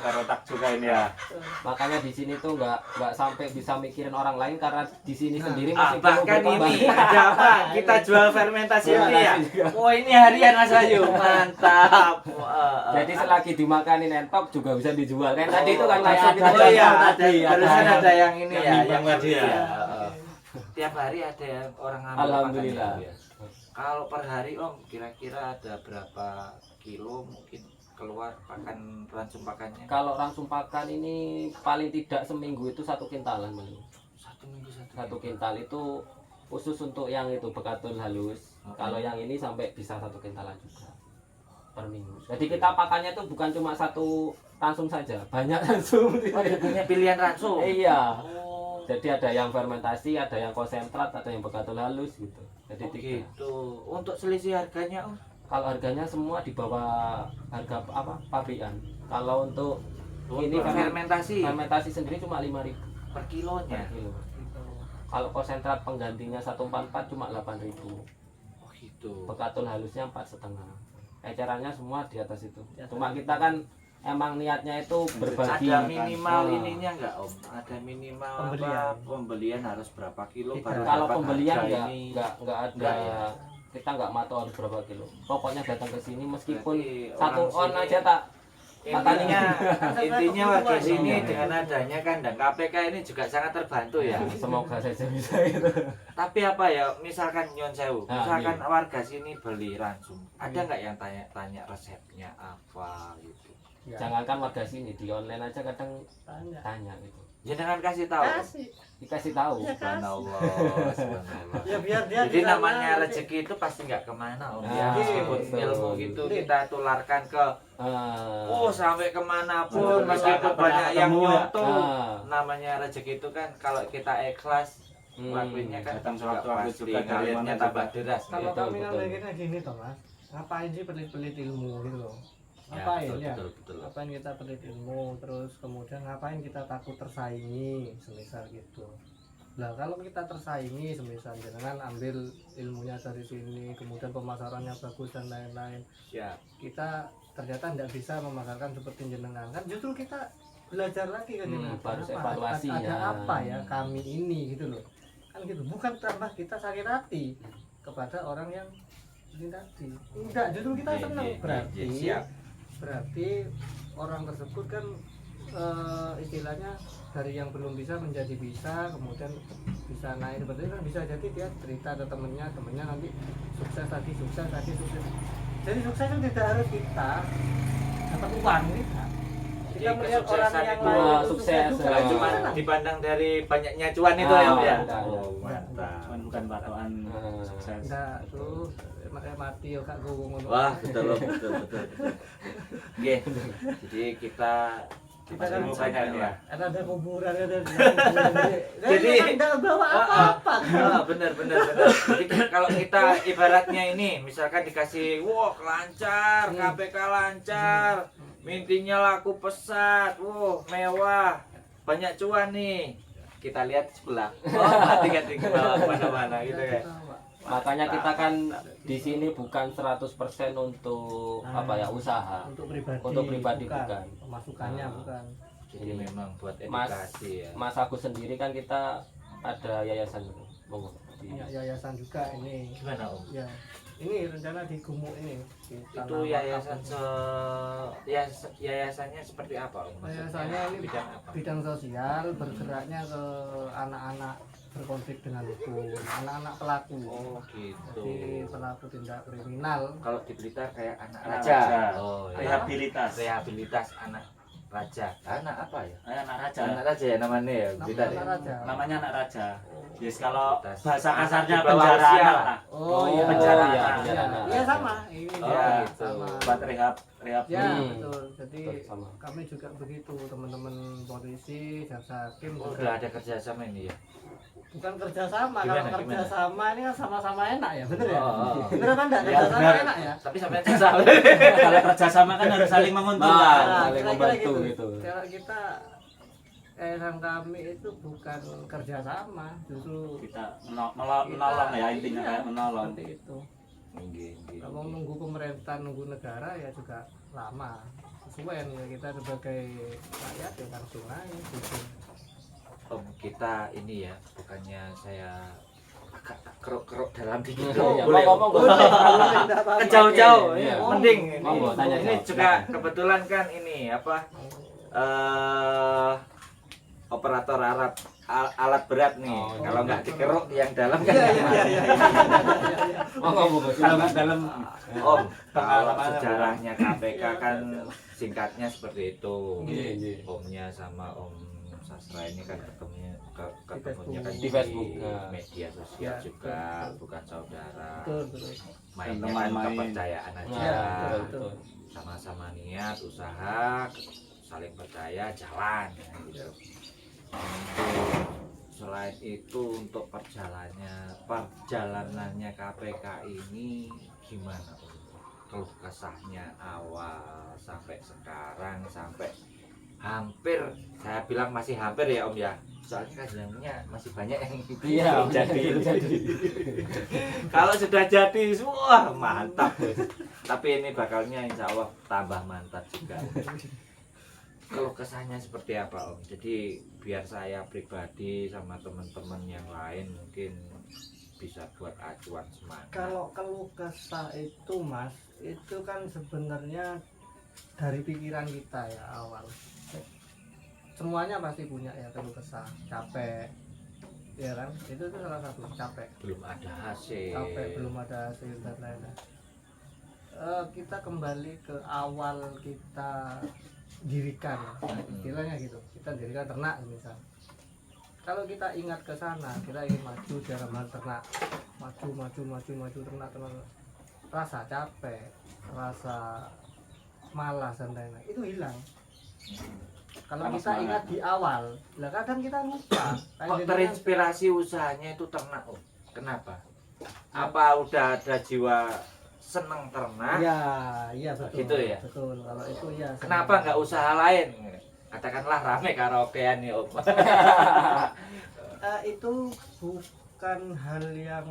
Otak juga ini ya. Makanya di sini tuh nggak sampai bisa mikirin orang lain karena di sini Nah. sendiri masih perlu Bahkan berkembang. ini ada apa? Kita jual fermentasi ini ya. Fermentasi juga. Oh, ini harian Mas Ayu, mantap. Wah, Jadi selagi dimakanin entok juga bisa dijual. Kan tadi itu kan oh, langsung kita oh iya, contoh ada, barusan ada yang ini yang ya, nimbang yang tadi ya. Iya. Tiap hari ada yang orang ngambil Alhamdulillah. makan ya. Kalau per hari Om, kira-kira ada berapa kilo mungkin keluar pakan ransum pakannya? Kalau langsung pakan ini paling tidak seminggu itu 1 kintalan paling. 1 minggu 1 kintal itu khusus untuk yang itu bekatul halus. Kalau yang ini sampai bisa 1 kintalan juga per minggu. Jadi kita pakannya tuh bukan cuma 1 langsung saja, banyak langsung. Oh, dia punya pilihan ransum. Iya. Oh, Jadi ada yang fermentasi, ada yang konsentrat, ada yang bekatul halus gitu. Jadi oh 3. gitu. Untuk selisih harganya Om? Kalau harganya semua di bawah harga apa pabrikan. Kalau untuk ini Untuk fermentasi fermentasi sendiri cuma 5.000 per per kilonya. kilo. Kalau konsentrat penggantinya 144 cuma 8.000. Oh gitu. Bekatul halusnya 4,5. Ecerannya semua di atas itu. Di atas. Cuma kita kan emang niatnya itu berbagi. Ada minimal Nah, ininya enggak Om? Ada minimal Pembelian. apa? Pembelian harus berapa kilo Tidak. baru Kalau dapat pembelian harga nggak ini? nggak ada. Nggak ya? Kita nggak matok harus berapa kilo. Pokoknya datang ke sini meskipun Berarti 1 on orang aja sini- tak. Intinya, intinya warga Iya. sini dengan adanya kandang KPK ini juga sangat terbantu ya. Semoga saja bisa gitu. Tapi apa ya, misalkan nyon sewu, Ah, misalkan iya. warga sini beli ransum, ada nggak yang tanya-tanya resepnya apa gitu? Ya, Jangankan warga sini di online aja kadang tanya. tanya gitu. Jangan kasih tahu. Kasih. Dikasih tahu. Ya, kasih. Subhanallah, subhanallah. Ya biar dia Jadi di sana namanya nanti- rezeki itu pasti nggak kemana Om Nah, ya. Meskipun betul. ilmu gitu Iya. kita tularkan ke Ah, sampai kemanapun Betul, meskipun nggak banyak pernah yang ketemu ya. nyontoh. Ah. Namanya rezeki itu kan kalau kita ikhlas ngelakuinnya kan Datang juga sewaktu-waktu pasti juga dari ngarirnya mana tambah juga. deras. Kalau Betul, kami kan betul. mikirnya gini toh Mas, ngapain sih pelit-pelit ilmu gitu loh? Ya, Ngapain betul, ya? betul, betul. Ngapain kita pelit ilmu, terus kemudian ngapain kita takut tersaingi, semisal gitu. Nah kalau kita tersaingi, semisal jangan ambil ilmunya dari sini, kemudian pemasarannya bagus dan lain-lain, Siap. kita ternyata tidak bisa memasarkan seperti jenengan, kan justru kita belajar lagi kan harus Apa? evaluasi ada ya. apa ya kami ini gitu loh kan gitu, bukan tambah kita sakit hati kepada orang yang ini tadi, enggak, justru kita Iya, senang. iya, Berarti iya, siap. berarti orang tersebut kan istilahnya dari yang belum bisa menjadi bisa, kemudian bisa naik seperti itu kan, bisa jadi dia cerita ke temennya nanti sukses tadi, sukses. Jadi sukses itu tidak harus kita dapat uang, tidak. Kita Jadi melihat orang kesuksesan yang itu lain itu sukses, juga, Kalau itu cuma senang. dipandang dari banyaknya cuan itu ya, Om ya. Enggak. Oh, mantap. Bukan patokan sukses. Enggak, tuh mati yo kak gowong ngono. Wah, betul Om, betul. Oke. Jadi kita Kita kan masih banyak ya. Karena ada kuburan ada kuburan. Jadi enggak bawa apa-apa. Bener. Jadi kalau kita ibaratnya ini, misalkan dikasih, wah lancar, KPK lancar, mintinya laku pesat, wah mewah, banyak cuan nih. Kita lihat sebelah, mati kan di bawah mana-mana gitu ya. Makanya kita kan di sini bukan 100% untuk apa ya, usaha. Untuk pribadi. Untuk pribadi bukan. Pemasukannya bukan. Jadi memang buat Mas, edukasi ya. Mas Agus sendiri kan kita ada yayasan gitu. Monggo. Punya yayasan juga ini. Gimana Om? Ya. Ini rencana di Gumuk ini. Di Itu Tanah yayasan Wakaf. yayasannya seperti apa Om? Maksudnya Yayasannya ini bidang apa? bidang sosial, bergeraknya ke anak-anak berkonflik dengan hukum, anak-anak pelaku. Oh gitu. Jadi pelaku tindak kriminal. Kalau di Blitar kayak anak Anak raja. raja. Oh, iya. Rehabilitas. anak raja. Anak apa ya? Anak raja. Anak raja ya namanya ya, Blitar ya. Anak raja. Namanya anak raja. Yes, kalau Rehabilitas. bahasa Anak kasarnya di bawah penjara usia anak lah. lah. Oh, iya. penjara iya, anak. penjara anak. Iya sama. Ini Oh, juga gitu. sama. Buat rehab Ya, Hmm. betul. Jadi Betul, sama. kami juga begitu, teman-teman polisi, jaksa hakim Oh, juga. udah ada kerjasama ini ya. Bukan kerjasama, Gimana, kalau gimana? kerjasama ini kan sama-sama enak ya, bener ya? Oh. Bener apa enggak? Ya, Kerjasama benar. enak ya? Tapi sampai jasa. Kalau kerjasama kan harus saling menguntungkan. Nah, Nah, saling kira-kira membantu gitu. Kalau kita yayasan kami itu bukan kerjasama, justru Kita menolong ya, intinya iya, kayak menolong. seperti itu. Nggih. Kalau nunggu pemerintah, nunggu negara ya juga lama. Sesuai kita sebagai rakyat ya langsung aja gitu. Om, kita ini ya, bukannya saya agak keruk-keruk dalam dikit. Oh, iya, Boleh, Om? monggo. Kan jauh-jauh, Iya. mending ini. Monggo, tanya, Ini jawab. juga kebetulan kan ini apa? Operator alat berat nih. Oh, Kalau iya. nggak dikeruk yang dalam kan Iya, nggak iya, mati. iya, Monggo, monggo. Kalau nggak dalam Om, kalau Pengalaman. sejarahnya KPK kan singkatnya seperti itu. Iya, iya. Omnya sama Om Sastra ini kan ketemunya kan Di Facebook. media sosial Ya, juga, betul. bukan saudara. Betul, betul. Mainnya Teman kan main. kepercayaan aja. Iya, Nah, betul. Sama-sama niat, usaha, saling percaya, jalan ya, gitu. Selain itu untuk perjalanannya KPK ini gimana Om? Keluh kesahnya awal sampai sekarang, sampai hampir, saya bilang masih hampir ya Om ya, soalnya kan jalannya masih banyak yang Iya, belum jadi. belum jadi. Kalau sudah jadi, wah mantap. Tapi ini bakalnya insya Allah tambah mantap juga. Kalau kesannya seperti apa Om? Jadi biar saya pribadi sama teman-teman yang lain mungkin bisa buat acuan semangat. Kalau keluh kesah itu Mas, itu kan sebenarnya dari pikiran kita ya awal. Semuanya pasti punya ya keluh kesah, capek, ya kan? Itu salah satu, capek. Belum ada hasil. Capek, belum ada hasil dan lain-lain. Kita kembali ke awal kita dirikan, istilahnya gitu. Kita dirikan ternak misal. Kalau kita ingat ke sana, kita ingin maju dalam hal ternak, maju ternak. Rasa capek, rasa malas dan lain-lain itu hilang. Kalau Sama kita semangat. ingat di awal, lah kadang kita lupa. Kok terinspirasi usahanya itu ternak Om? Kenapa? Apa udah ada jiwa seneng ternak? Iya betul. Gitu ya? Betul. Kalau itu ya. Kenapa nggak usaha lain? Katakanlah rame karaokean nih Om. Itu bukan hal yang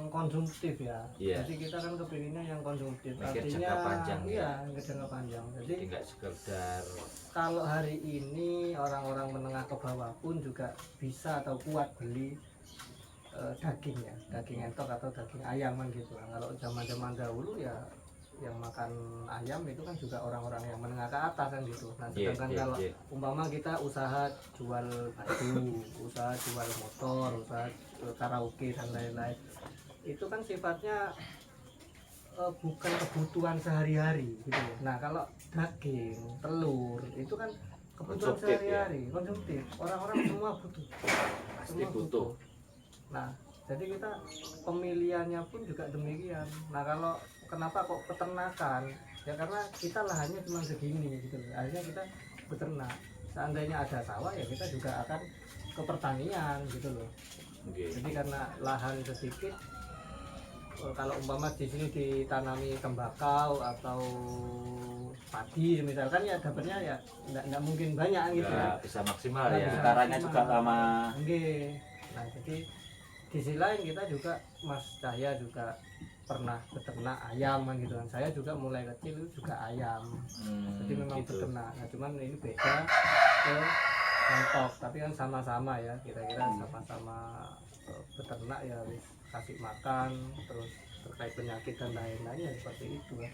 konsumtif ya. Iya. Jadi kita kan kepinginnya yang konsumtif. Mikir Artinya jangka panjang, iya, mikir jangka panjang. Jadi Jadi nggak sekedar kalau hari ini orang-orang menengah ke bawah pun juga bisa atau kuat beli daging ya, daging entok atau daging ayam kan gitu. Kalau zaman-zaman dahulu ya yang makan ayam itu kan juga orang-orang yang menengah ke atas kan gitu. Nah sedangkan kalau umpama kita usaha jual baju, usaha jual motor, usaha karaoke dan lain-lain, itu kan sifatnya bukan kebutuhan sehari-hari gitu. Nah kalau daging, telur itu kan kebutuhan Konsumtif, sehari-hari, konsumtif. Orang-orang semua butuh, pasti semua butuh. Nah jadi kita pemilihannya pun juga demikian. Nah kalau kenapa kok peternakan? Ya karena kita lahannya cuma segini gitu. Akhirnya kita beternak. Seandainya ada sawah ya kita juga akan ke pertanian gitu loh. Oke. Jadi karena lahan sedikit, kalau umpama di sini ditanami tembakau atau padi misalkan ya dapatnya ya enggak mungkin banyak gitu ya. Nggak bisa maksimal Nggak ya. bisa. Caranya juga lama. Oke. Nah jadi di sisi lain kita juga Mas Cahya juga pernah beternak ayam kan gitu kan. Saya juga mulai kecil itu juga ayam. Jadi memang gitu. beternak. Nah cuman ini beda ke mentok, tapi kan sama-sama ya. Kira-kira sama-sama beternak ya wis kasih makan, terus terkait penyakit dan lain-lain ya seperti itu ya.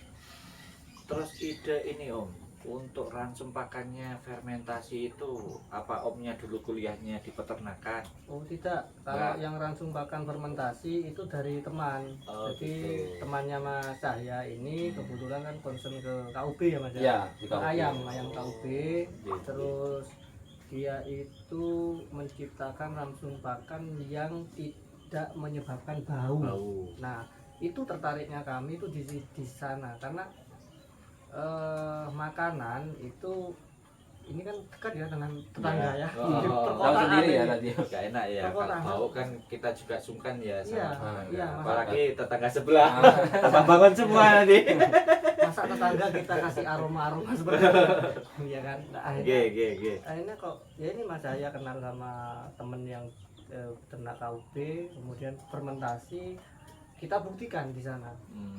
Terus ide ini Om, untuk ransum pakannya fermentasi itu apa Omnya dulu kuliahnya di peternakan? Oh tidak, kalau yang langsung pakan fermentasi itu dari teman. Oh, Jadi gitu. temannya Mas Cahya ini kebetulan kan concern ke KUB ya Mas Ya, di KUB. ayam KUB. Terus dia itu menciptakan langsung pakan yang tidak menyebabkan bau. Nah itu tertariknya kami itu di sana karena makanan itu ini kan dekat ya dengan tetangga ya. Di Tahu perkotaan sendiri ya ini. tadi. Gak enak ya, kalau Perkotaan. bau kan kita juga sungkan ya sama Iya, tetangga. iya, Apalagi tetangga sebelah, tambah bangun semua nanti. Masa tetangga kita kasih aroma seperti itu. Iya kan. Nah, akhirnya kok ya ini Mas Jaya kenal sama temen yang ternak KUB, kemudian fermentasi, kita buktikan di sana.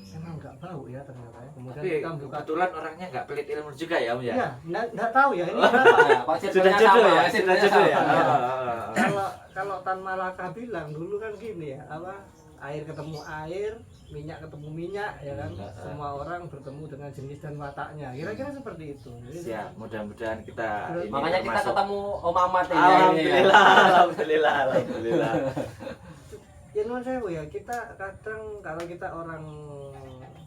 Emang nggak bau ya ternyata ya. Kemudian Tapi kita buka. kebetulan orangnya nggak pelit ilmu juga ya Om ya? Iya, nggak tahu ya ini kenapa. Nah, kok Sudah circle-nya jodoh sama, ya? Sudah circle-nya jodoh ya? sama. Kalau Tan Malaka bilang dulu kan gini ya, apa air ketemu air, minyak ketemu minyak ya kan. Semua orang bertemu dengan jenis dan wataknya. Kira-kira seperti itu. Jadi Siap, mudah-mudahan kita ini Makanya kita termasuk- ketemu Om Ahmad ya. Alhamdulillah. ya nuwun sewu ya, kita kadang kalau kita orang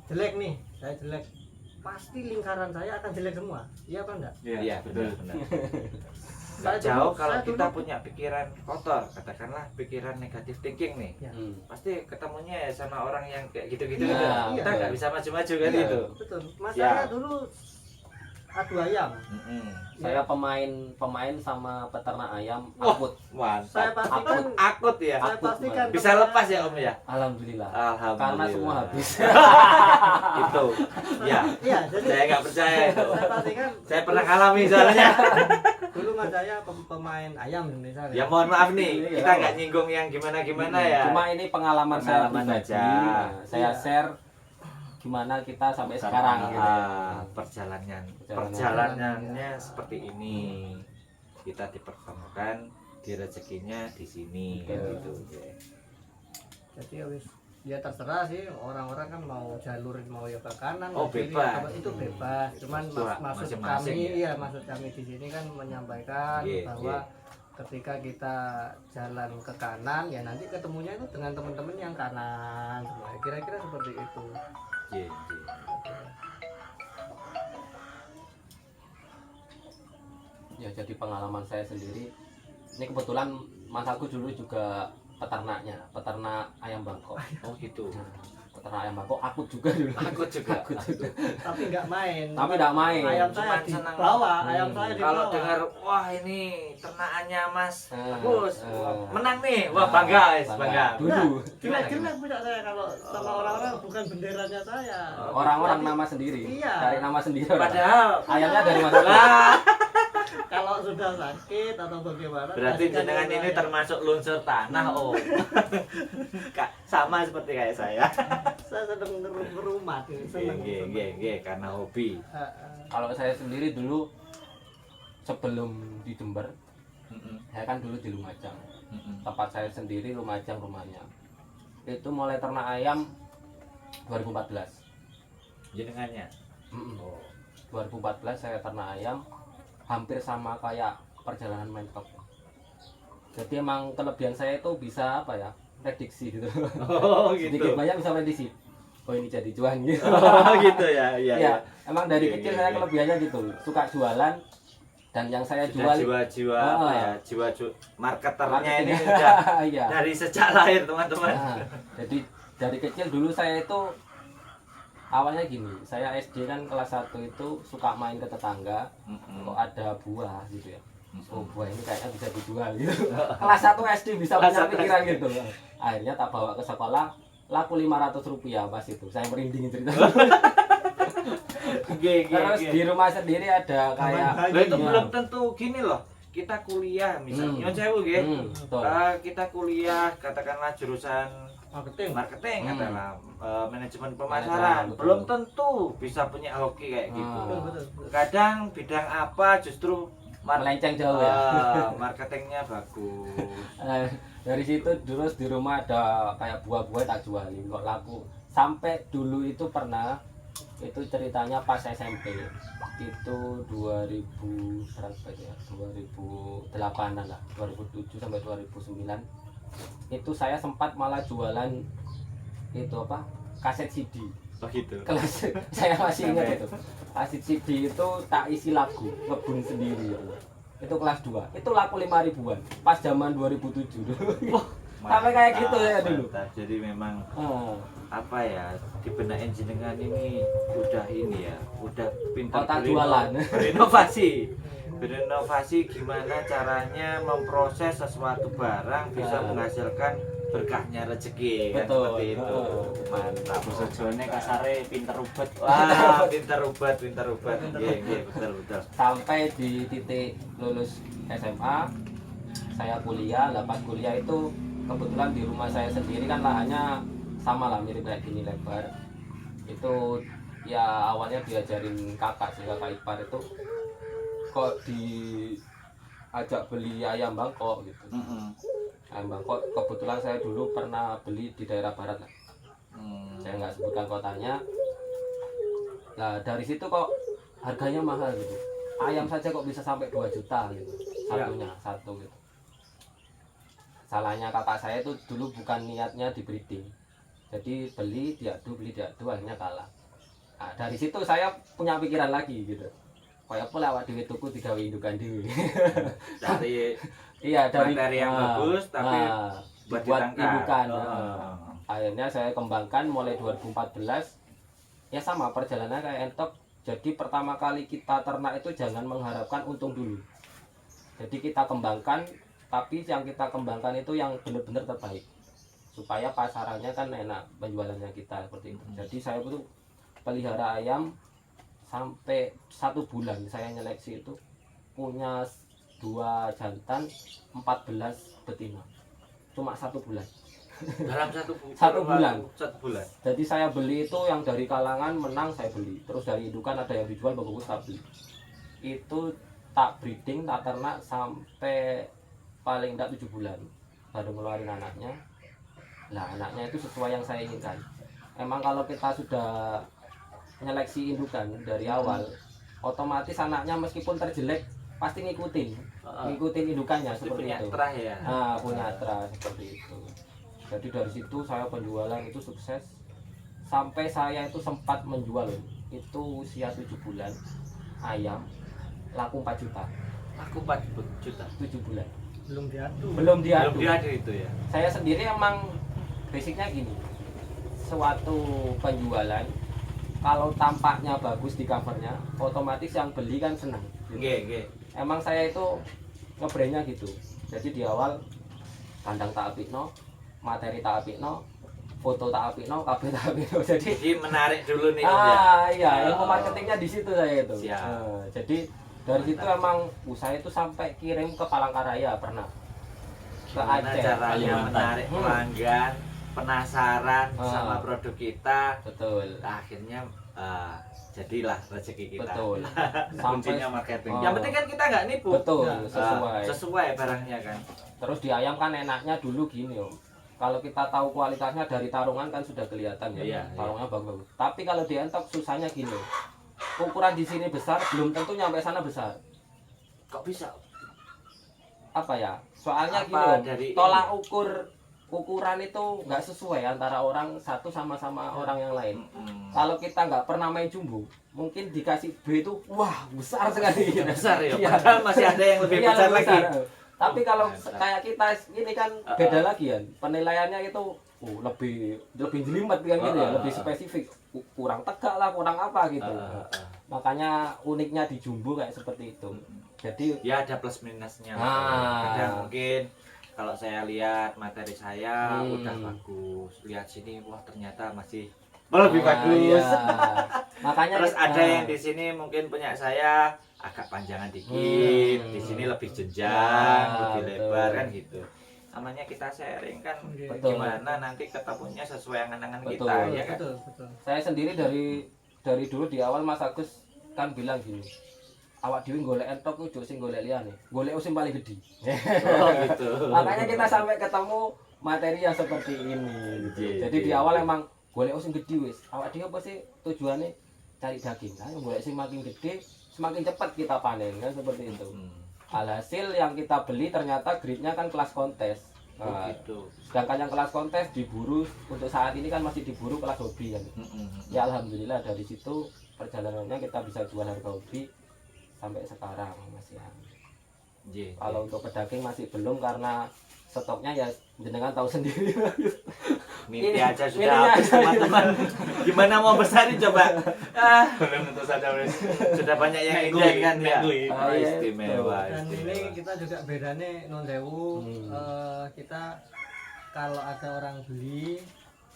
jelek nih, saya jelek, pasti lingkaran saya akan jelek semua. Iya apa enggak? Iya, betul benar. Saya Nggak jauh dulu- kalau saya kita dulu- punya pikiran kotor, katakanlah pikiran negatif thinking nih, Ya. pasti ketemunya ya sama orang yang kayak gitu-gitu. Iya, gitu. iya. Kita nggak bisa maju-maju kan Iya. itu. Betul. Mas Ya. saya dulu adu ayam. Saya pemain sama peternak ayam Wah. akut. Saya Mantap. pastikan Akut ya. saya Akut, pastikan Bisa teman- lepas ya Om ya. Alhamdulillah. Alhamdulillah. Karena semua habis. Itu. Ya. Iya, jadi Saya nggak percaya itu. saya pastikan Saya pernah ngalami soalnya. dulu Mas saya pemain ayam misalnya. Ya mohon maaf nih, Iya. kita nggak nyinggung yang gimana-gimana ya. Cuma ini pengalaman saya Pengalaman pribadi. aja. Nah, saya Iya. share gimana kita sampai sekarang gitu. Perjalanannya seperti ini. Kita dipertemukan, di rezekinya di sini kan Betul. gitu. Jadi ya wis ya terserah sih, orang-orang kan mau jalur mau ya ke kanan Oh, ke kiri, bebas. apa itu bebas. Cuman Wah, maksud masing-masing kami ya. iya maksud kami di sini kan menyampaikan Iya, bahwa ketika kita jalan ke kanan ya nanti ketemunya itu dengan teman-teman yang kanan semua. Kira-kira seperti itu. Iya, iya. Ya jadi pengalaman saya sendiri. Ini kebetulan Mas Agus dulu juga peternak ayam Bangkok. Oh gitu. Peternak ayam Bangkok akut juga dulu. Aku juga. Tapi nggak main. Tapi nggak main. Ayam Cuman saya senang. dibawa, ayam saya dibawa. Kalau dengar wah ini ternakannya Mas Agus eh. menang nih, wah bangga, guys, bangga. Dulu. Jelek-jelek punya saya kalau sama orang-orang bukan benderanya saya. Orang-orang Jadi, nama sendiri. Iya. Dari nama sendiri. Padahal ayamnya dari Mas Agus. lah kalau sudah entah sakit atau bagaimana. Berarti kasihkan jenengan uang ini saya. termasuk lunsur tanah, Om. Kak, sama seperti kayak saya. Saya sedang berumah, seneng. Karena hobi. Kalau saya sendiri dulu sebelum di Jember, saya kan dulu di Lumajang. Tempat saya sendiri Lumajang rumahnya. Itu mulai ternak ayam 2014. Jenengannya. Oh. 2014 saya ternak ayam, hampir sama kayak perjalanan main klub. Jadi emang kelebihan saya itu bisa apa ya, prediksi gitu. Oh Sedikit banyak bisa prediksi. Oh ini jadi cuan gitu. Oh gitu ya, iya. Iya, emang dari Iya, kecil iya, saya iya. kelebihannya gitu, suka jualan, dan yang saya Sudah jual jiwa-jiwa apa ya? Jiwa marketernya ini marketingnya. udah Iya. dari sejak lahir, teman-teman. Nah, jadi dari kecil dulu saya itu awalnya gini, saya SD kan kelas 1 itu suka main ke tetangga, kok ada buah gitu ya. Oh buah ini kayaknya bisa dijual gitu. Kelas 1 SD bisa Kelas punya 1 pikiran SD. gitu. Akhirnya tak bawa ke sekolah, laku 500 rupiah pas itu. Saya merinding cerita. Terus di rumah sendiri ada kayak Loh, itu Iya. belum tentu gini loh. Kita kuliah misalnya, Nyon sewu nggih. betul. Kita kuliah katakanlah jurusan Marketing. marketing Hmm. adalah manajemen Manajemen, pemasaran. betul. Belum tentu bisa punya hoki kayak gitu. Betul, betul, betul. Kadang bidang apa justru Melenceng jauh ya. marketingnya bagus. Dari situ terus di rumah ada kayak buah-buah tak jualin kok laku. Sampai dulu itu pernah, itu ceritanya pas SMP itu 2000 berapa ya, 2008an lah, 2007 sampai 2009 itu saya sempat malah jualan itu apa, kaset CD. Oh gitu. Kelas saya masih ingat itu kaset CD itu tak isi lagu ngebun sendiri itu kelas 2 itu laku 5 ribuan pas zaman 2007 dulu. Sampai kayak gitu ya dulu. Mantap. Jadi memang Ah, apa ya, di benak jenengan ini udah ini ya, udah pintar Otak jualan. berinovasi gimana caranya memproses sesuatu barang bisa Ah. menghasilkan berkahnya rezeki kan Betul. seperti itu. Mantap. Basa Jawane kasare pinter rubet. Wah, pintar ubat. Iya, betul. sampai di titik lulus SMA saya kuliah. Lah pas kuliah itu kebetulan di rumah saya sendiri kan lahannya sama lah, mirip kayak gini lebar. Itu ya awalnya diajarin kakak sih, kakak ipar itu kok diajak beli ayam bangkok gitu. Ayam bangkok kebetulan saya dulu pernah beli di daerah barat lah. Saya nggak sebutkan kotanya. Nah dari situ kok harganya mahal gitu. Ayam saja kok bisa sampai 2 juta gitu satunya, satu gitu. Salahnya kakak saya itu dulu bukan niatnya di breeding, jadi beli diadu akhirnya kalah. Nah, dari situ saya punya pikiran lagi gitu, kayak apa lewat duit tuku digawe indukan dewe. Dari Iya dari materi yang bagus tapi buat buat ditangkap. indukan. Oh. Akhirnya saya kembangkan mulai 2014. Ya sama perjalanannya kayak entok. Jadi pertama kali kita ternak itu jangan mengharapkan untung dulu. Jadi kita kembangkan, tapi yang kita kembangkan itu yang benar-benar terbaik supaya pasarannya kan enak, penjualannya kita seperti itu. Jadi saya tuh pelihara ayam sampai 1 bulan saya nyeleksi itu punya 2 jantan 14 betina cuma 1 bulan. Dalam Satu bulan. Satu bulan. Jadi saya beli itu yang dari kalangan menang saya beli, terus dari indukan ada yang dijual bagus saya beli. Itu tak breeding, tak ternak sampai paling enggak 7 bulan baru ngeluarin anaknya. Nah anaknya itu sesuai yang saya inginkan. Emang kalau kita sudah nyeleksi indukan dari awal, otomatis anaknya meskipun terjelek pasti ngikutin indukannya Pasti seperti punya itu. terah ya. Nah, punya terah seperti itu. Jadi dari situ saya penjualan itu sukses sampai saya itu sempat menjual itu usia 7 bulan ayam laku 4 juta. Aku 4 juta. 7 bulan. Belum diadu. Belum diadu. Belum diadu itu ya. Saya sendiri emang basicnya gini. Suatu penjualan kalau tampaknya bagus di covernya, otomatis yang beli kan senang. Gitu. Nggih. Emang saya itu ngebrandnya gitu. Jadi di awal kandang tak apikno, materi tak apikno, foto tak apikno, kabeh tak apikno. Jadi menarik dulu nih Om ya. iya, ilmu marketingnya di situ saya itu. Siap. Jadi Dari situ emang saya itu sampai kirim ke Palangkaraya pernah. Ke Gimana Aceh. caranya Kalimantan. menarik pelanggan penasaran Ah. sama produk kita. Betul. Akhirnya jadilah rezeki kita. Betul. Kuncinya marketing. Oh. Yang penting kan kita nggak nipu. Betul, Nah, sesuai. Sesuai barangnya kan. Terus di ayam kan enaknya dulu gini Om. Kalau kita tahu kualitasnya dari tarungan kan sudah kelihatan ya. Iya, Tarungnya bagus. Tapi kalau di entok susahnya gini. Ukuran di sini besar belum tentu nyampe sana besar. Kok bisa? Apa ya? Soalnya Apa gini Om, dari tolak ukuran itu nggak sesuai antara orang satu sama orang yang lain. Kalau kita nggak pernah main jumbo, mungkin dikasih B itu wah besar sekali. Besar ya. Iya. Padahal masih ada yang lebih Iya, besar lebih lagi. Tapi kalau Mantap. kayak kita ini kan beda lagi ya. Penilaiannya itu lebih jelimet kan gitu ya, lebih spesifik. Kurang tegak lah, kurang apa gitu. Makanya uniknya di jumbo kayak seperti itu. Jadi Ya ada plus minusnya. Ah. Ada mungkin kalau saya lihat materi saya udah Hmm. bagus. Lihat sini wah ternyata masih lebih bagus. iya. Makanya Terus ada yang di di sini mungkin punya saya agak panjangan dikit, di sini lebih jenjang, Ya, lebih betul. lebar kan gitu. Namanya kita sharing kan Betul. gimana nanti ketemunya sesuai angan-angan Betul. kita ya kan. Betul. saya sendiri dari dulu di awal Mas Agus kan bilang gini. Awak dhewe golek entok ku ojo sing golek liyane. Golek sing paling gede. Oh gitu. Makanya kita sampai ketemu materi yang seperti ini gitu. Iya, Jadi di iya. awal emang golek sing gede wis. Awak dhewe apa sih tujuannya cari daging. Nah, yang golek sing makin gede, semakin cepat kita panen kan seperti itu. Alhasil yang kita beli ternyata grade-nya kan kelas kontes. Oh Nah, gitu. sedangkan yang kelas kontes diburu untuk saat ini kan masih diburu kelas hobi kan. Ya alhamdulillah dari situ perjalanannya kita bisa jual harga hobi sampai sekarang masih. Iya. Kalau untuk pedagang masih belum karena stoknya ya jenengan tahu sendiri. Mimpi Ini- aja sudah mimpinya habis aja. teman-teman. Gimana mau besarin coba? Belum tentu saja wes. Sudah banyak yang Nek ingin kui, kan nek ya. kui. Oh, Iya, istimewa. Dan ini istimewa. kita juga bedanya non sewu, Hmm. kita kalau ada orang beli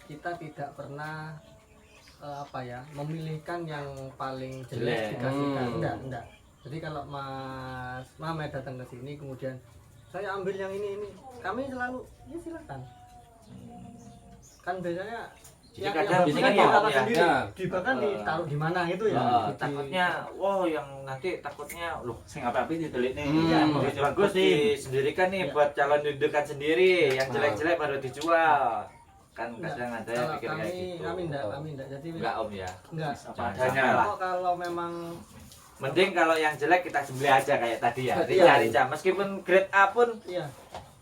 kita tidak pernah memilihkan yang paling Jelek. jelek dikasihkan. Hmm. Enggak. Jadi kalau Mas Mamet datang ke sini kemudian saya ambil yang ini, kami selalu ya silakan. Kan biasanya Jadi yang kadang bagus di kan sini ditaruh ya, sendiri, ya. bahkan ditaruh di mana gitu ya. Di- takutnya, wow yang nanti takutnya loh Sing apa-apa ditelik nih. Hmm. Ya, yang mau bagus disendirikan nih Ya. buat calon dudukan sendiri, yang Nah. jelek-jelek baru dijual. Kan Enggak. kadang ada yang Kalau pikir kayak gitu. kami enggak. Jadi Enggak om ya. enggak. Apa Adanya adanya. lah. Kalau memang Mending kalau yang jelek kita sembelih aja kayak tadi ya. Iya. Rica-rica. Meskipun grade A pun iya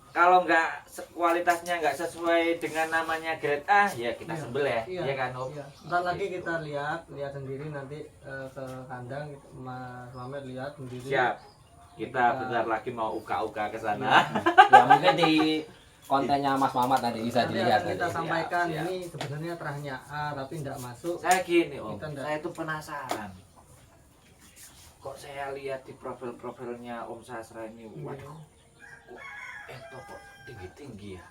kalau kualitasnya nggak sesuai dengan namanya grade A ya kita Iya. sembelih Iya. ya kan om. iya. Ntar lagi kita lihat sendiri nanti ke kandang Mas Mamet lihat sendiri. Siap. Kita bentar lagi mau uka-uka ke sana. Ya mungkin di kontennya Mas Mamat tadi bisa Nanti dilihat akan kita nanti. sampaikan Siap. ini sebenarnya terahnya A tapi tidak masuk. Saya gini om, Kita nggak- saya tuh penasaran. Kok saya lihat di profil-profilnya Om Sasra ini, waduh, kok tinggi-tinggi ya?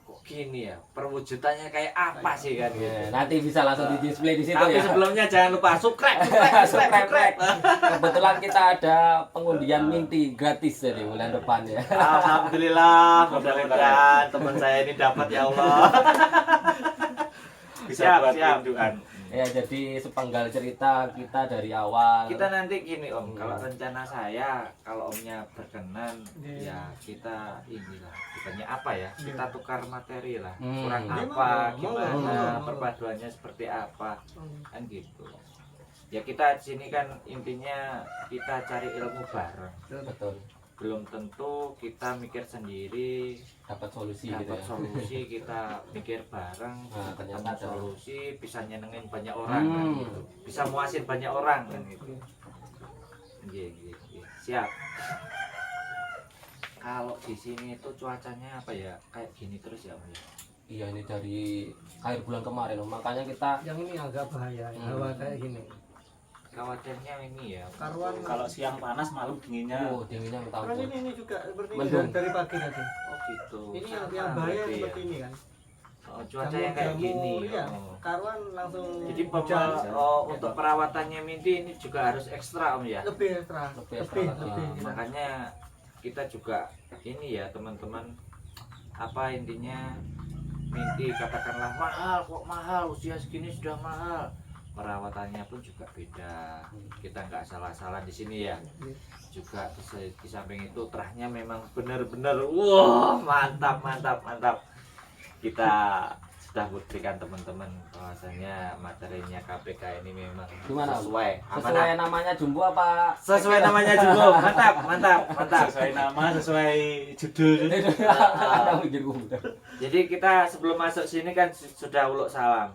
Kok gini ya? Perwujudannya kayak apa sih kan? Ya, Gitu. nanti bisa langsung di display di situ Tapi ya. sebelumnya jangan lupa subscribe. Subscribe. Kebetulan kita ada pengundian minti gratis jadi bulan depan ya. Alhamdulillah, mudah-mudahan teman saya ini dapat ya Allah. Bisa Siap, buat siap. rinduan. Ya jadi sepenggal cerita kita dari awal. Kita nanti gini om, kalau rencana saya, kalau omnya berkenan, Iya. ya kita inilah, bukannya apa ya, kita Iya. tukar materi lah, Hmm. kurang Iya, apa, monggo, gimana, monggo. perpaduannya seperti apa, Hmm. kan gitu. Ya kita di sini kan intinya kita cari ilmu bareng, Betul. belum tentu kita mikir sendiri, Dapat solusi gitu dapat ya. solusi kita mikir bareng, Nah, ternyata ketemu ada. solusi bisa nyenengin banyak orang kan Hmm. gitu, bisa muasin banyak orang kan gitu. Iya. Siap. Kalau di sini itu cuacanya apa ya? Kayak gini terus ya, Om ya? Iya ini dari akhir bulan kemarin Om. Makanya kita Yang ini agak bahaya ya, hawa kayak gini. Khawatirnya ini ya. Karuan Kalau siang panas, malam dinginnya. dinginnya minta Karena ampun. ini juga seperti ini Mendung. dari pagi tadi. Oh gitu. Ini yang Sama bahaya berarti seperti ya. ini kan. cuaca yang kayak gini. ya, karuan langsung Jadi hujan. untuk perawatannya Minty ini juga harus ekstra Om ya. Lebih ekstra, Lebih ekstra lagi. lebih, ya. Makanya kita juga ini ya teman-teman, apa intinya Minty katakanlah mahal, kok mahal, usia segini sudah mahal, perawatannya pun juga beda. Kita nggak salah-salah di sini ya. Juga di samping itu terahnya memang benar-benar wah mantap mantap mantap. Kita sudah buktikan teman-teman bahwasanya materinya KPK ini memang Gimana, Om? sesuai Sesuai amanah. namanya Jumbo apa? Sesuai namanya juga. Mantap, mantap, mantap. Sesuai nama, sesuai judul. Ada mikir komputer. Jadi kita sebelum masuk sini kan sudah uluk salam.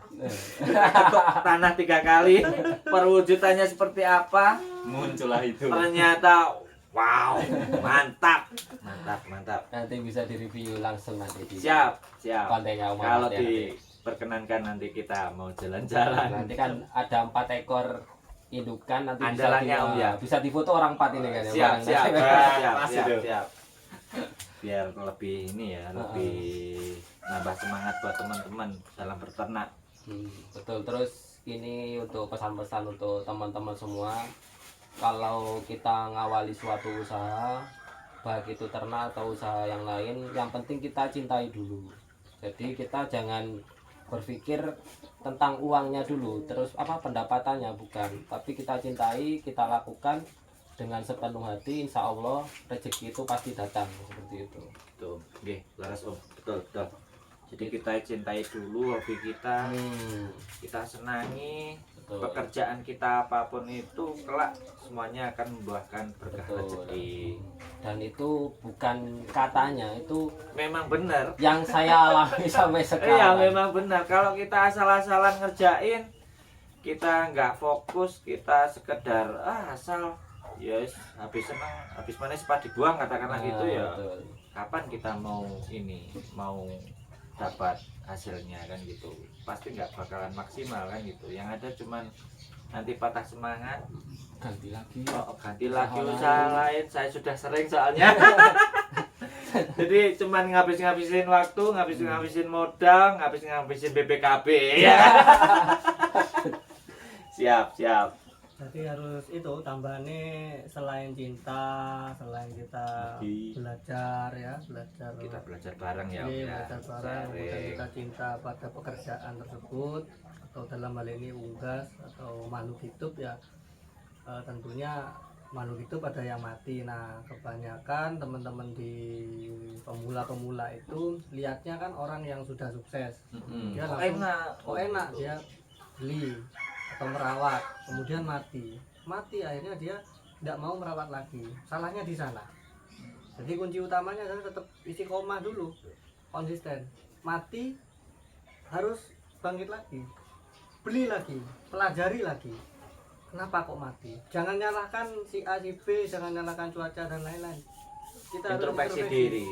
Ketuk tanah 3 kali. Perwujudannya seperti apa? Muncullah itu. Ternyata wow, mantap. Mantap, mantap. Nanti bisa direview langsung nanti di Siap, siap. kontenya Om Kalau Ahmad ya, nanti. diperkenankan nanti kita mau jalan-jalan. Nanti kan ada 4 ekor indukan nanti Andalannya, Om, ya? bisa difoto orang 4 ini kan ya. Siap, bareng. siap, Mas, siap, Mas siap, itu. siap. Biar lebih ini ya, lebih nambah semangat buat teman-teman dalam berternak. Betul. Terus ini untuk pesan-pesan untuk teman-teman semua, kalau kita ngawali suatu usaha, baik itu ternak atau usaha yang lain, yang penting kita cintai dulu. Jadi kita jangan berpikir tentang uangnya dulu, terus apa pendapatannya, bukan, tapi kita cintai, kita lakukan dengan sepenuh hati, insya Allah rezeki itu pasti datang, seperti itu. Tuh, oke, laras Om, betul, betul. Jadi kita cintai dulu hobi kita, kita senangi Betul. pekerjaan kita apapun itu, kelak semuanya akan membuahkan berkah Betul. rezeki. Dan itu bukan katanya, itu Memang benar. yang saya alami sampai sekarang. Iya, memang benar. Kalau kita asal-asalan ngerjain, kita nggak fokus, kita sekedar asal, yes, habis senang, habis manis pas dibuang katakanlah gitu ya. Betul. Kapan kita mau ini, mau dapat hasilnya kan gitu, pasti nggak bakalan maksimal kan gitu. Yang ada cuman nanti patah semangat, Ganti lagi. ganti lagi usaha lain. Saya sudah sering soalnya. Jadi cuman ngabisin waktu, ngabisin modal, ngabisin BPKB ya. Siap. Jadi harus itu tambahannya, selain cinta, selain kita belajar ya, belajar Kita belajar bareng ya, Om, iya, ya. belajar bareng, kemudian Sharing. kita cinta pada pekerjaan tersebut, atau dalam hal ini unggas atau makhluk hidup ya, tentunya makhluk hidup ada yang mati. Nah kebanyakan teman-teman di pemula itu lihatnya kan orang yang sudah sukses, dia Kok langsung enak. dia beli atau merawat, kemudian mati akhirnya dia tidak mau merawat lagi. Salahnya di sana. Jadi kunci utamanya adalah tetap istiqomah dulu, konsisten. Mati harus bangkit lagi, beli lagi, pelajari lagi. Kenapa kok mati? Jangan nyalahkan si A, si B, jangan nyalahkan cuaca dan lain-lain. Kita harus Introspeksi diri.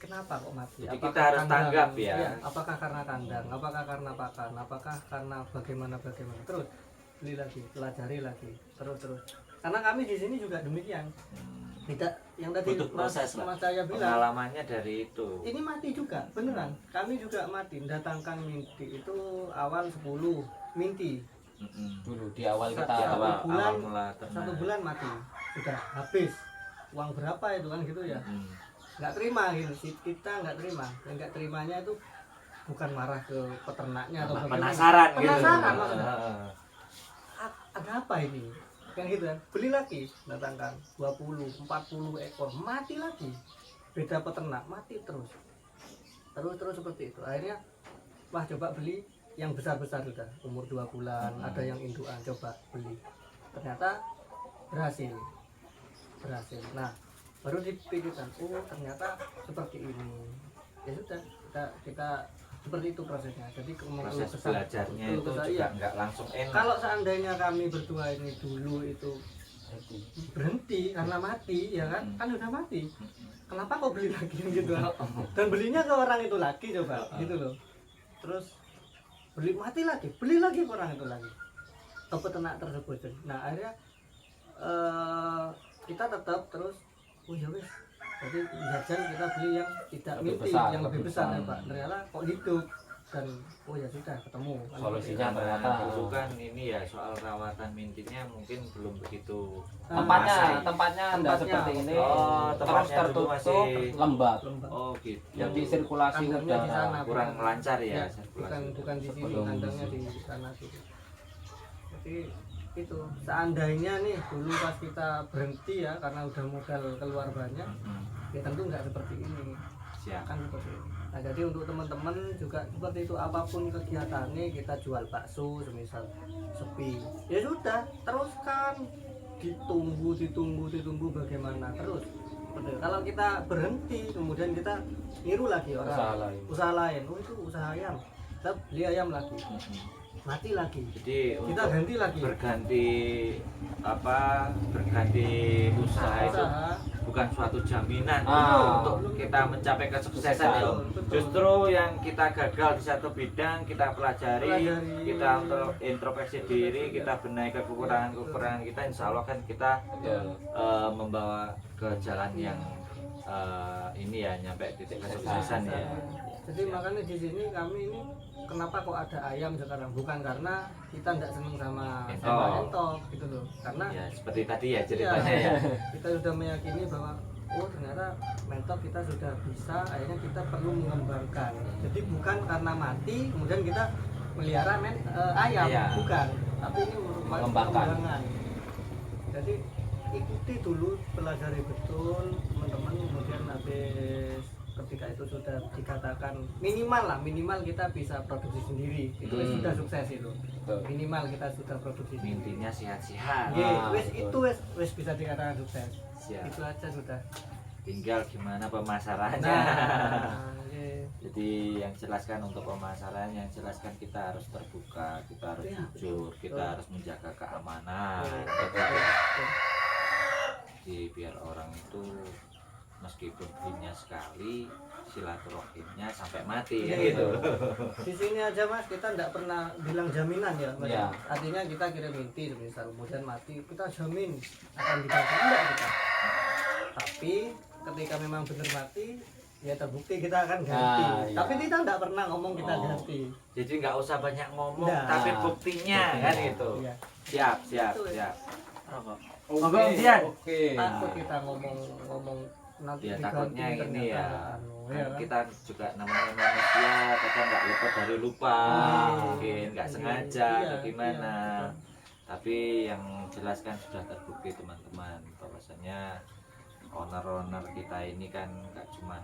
Kenapa kok mati? Jadi kita harus tanggap ya. Iya, apakah karena kandang? Apakah karena pakan? Apakah karena bagaimana? Terus beli lagi, pelajari lagi, terus. Karena kami di sini juga demikian. Tidak yang tadi Butuh proses lah. Mas saya bilang. Pengalamannya dari itu. Ini mati juga, beneran. Kami juga mati. Mendatangkan Minty itu awal 10 Minty. Dulu di awal kita Satu Awal bulan, mula ternak. 1 bulan mati, sudah habis. Uang berapa itu kan gitu ya? Nggak terima gitu sih, kita nggak terima. Yang nggak terimanya itu bukan marah ke peternaknya atau bagaimana. Penasaran gitu. Penasaran maksudnya. Ada apa ini? Kan gitu kan. Beli lagi, datangkan 20, 40 ekor, mati lagi. Beda peternak, mati terus seperti itu. Akhirnya wah coba beli yang besar-besar sudah, umur 2 bulan, ada yang indukan, coba beli. Ternyata berhasil. Nah, baru dipikirkan, oh ternyata seperti ini. Ya sudah, kita seperti itu prosesnya. Jadi Proses belajarnya itu juga nggak langsung enak. kalau seandainya kami berdua ini dulu itu berhenti karena mati ya kan, kan udah mati, kenapa kok beli lagi gitu kan? Dan belinya ke orang itu lagi coba gitu loh. Terus mati lagi, beli lagi ke orang itu lagi, ke peternak tersebut. Nah akhirnya kita tetap terus, oh ya wes, jadi jajan kita beli yang tidak Lebih Minty, besar, yang lebih lebih besar besar. ya Pak. Ternyata kok hidup dan oh ya sudah ketemu kan Solusinya seperti ternyata. dulu kan ini ya soal rawatan mintinya mungkin belum begitu itu. Tempatnya Masih. tempatnya enggak Tempatnya. seperti ini. Oh, Terus tempatnya dulu tertutup masih- lembab. lembab. oh gitu Jadi sirkulasi Kandangnya di sana. udara. kurang lancar ya, Ya, sirkulasi bukan di sini, Sebelum- kandangnya di sana gitu. Jadi itu seandainya nih dulu pas kita berhenti ya karena udah modal keluar banyak, Hmm, ya tentu nggak seperti ini. siap. Kan seperti ini. Nah jadi untuk teman-teman juga seperti itu, apapun kegiatannya, kita jual bakso semisal sepi, ya sudah teruskan, ditunggu bagaimana terus. Seperti itu. Kalau kita berhenti kemudian kita niru lagi orang Usaha lain. oh itu usaha ayam, kita beli ayam lagi, mati lagi, Jadi kita untuk ganti lagi berganti usaha itu usaha. bukan suatu jaminan Ah. untuk kita mencapai kesuksesan ya. Betul. Justru yang kita gagal di satu bidang kita pelajari, Pelajari. kita introspeksi diri, kita benahi kekurangan kita, insya Allah kan kita Ya. membawa ke jalan yang ini ya, nyampe titik kesuksesan ya. Jadi makanya di sini kami ini kenapa kok ada ayam sekarang, bukan karena kita tidak senang sama entok gitu loh, karena Ya seperti tadi ya ceritanya ya. kita sudah meyakini bahwa oh ternyata mentok kita sudah bisa, akhirnya kita perlu mengembangkan. Jadi bukan karena mati kemudian kita melihara ayam, Iya. bukan, tapi ini merupakan Mengembangkan. pengembangan. Jadi ikuti dulu, pelajari betul teman-teman, kemudian habis ketika itu sudah dikatakan minimal kita bisa produksi sendiri, itu sudah sukses itu. Betul. Minimal kita sudah produksi sendiri. Intinya sehat-sehat. Nggih, Ah, wis betul. itu wis bisa dikatakan sukses. Siap. Itu aja sudah. Tinggal gimana pemasarannya. Nah, nggih. Jadi yang jelaskan untuk pemasaran, yang jelaskan kita harus terbuka, kita harus Ya, jujur, kita betul. harus menjaga keamanan. Betul. Jadi biar orang itu meskipun punya sekali, silaturahimnya sampai mati ya Iya. gitu. Di sini aja Mas, kita tidak pernah bilang jaminan ya Mas. Iya. Artinya kita kirim inti misal kemudian mati, kita jamin akan diganti, enggak kita. Tapi ketika memang benar mati, ya terbukti kita akan ganti. Nah, iya. Tapi kita tidak pernah ngomong kita Oh. ganti. Jadi nggak usah banyak ngomong, Nah. tapi buktinya kan itu. Iya. Siap, siap, Itu, siap. Oke. Monggo, Dian. Oke. Takut kita ngomong nanti Ya diganti takutnya ini ternyata, ya, anu, kan ya kan? kita juga namanya manusia, kadang nggak luput dari lupa, mungkin nggak Iya, sengaja iya, atau gimana. iya, Tapi yang jelas kan sudah terbukti teman-teman, bahwasanya owner-owner kita ini kan nggak cuma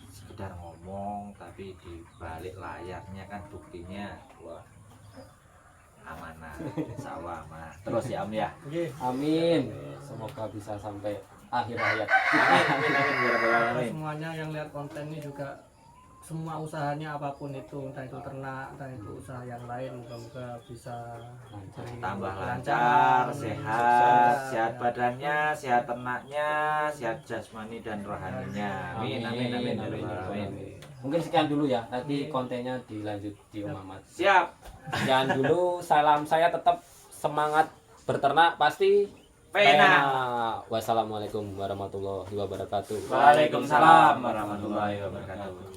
sekedar ngomong, tapi di balik layarnya kan buktinya wah amanah, insya Allah amanah. Terus ya Om ya. Nggih. Amin. Semoga bisa sampai akhir hayat. Amin amin ya rabbal Kita alamin. semuanya yang lihat konten ini juga semua usahanya apapun itu, entah itu ternak, entah itu usaha yang lain, moga-moga bisa diberi Tambah kelancaran, lancar, sehat, sukses, sehat ya. badannya, sehat ternaknya, sehat jasmani dan rohaninya. Amin amin amin ya rabbal alamin. Mungkin sekian dulu ya. Nanti kontennya dilanjut di Om Ahmad. Siap. Sekian dulu. Salam saya tetap semangat berternak pasti Pena. Wassalamualaikum warahmatullahi wabarakatuh. Waalaikumsalam warahmatullahi wabarakatuh.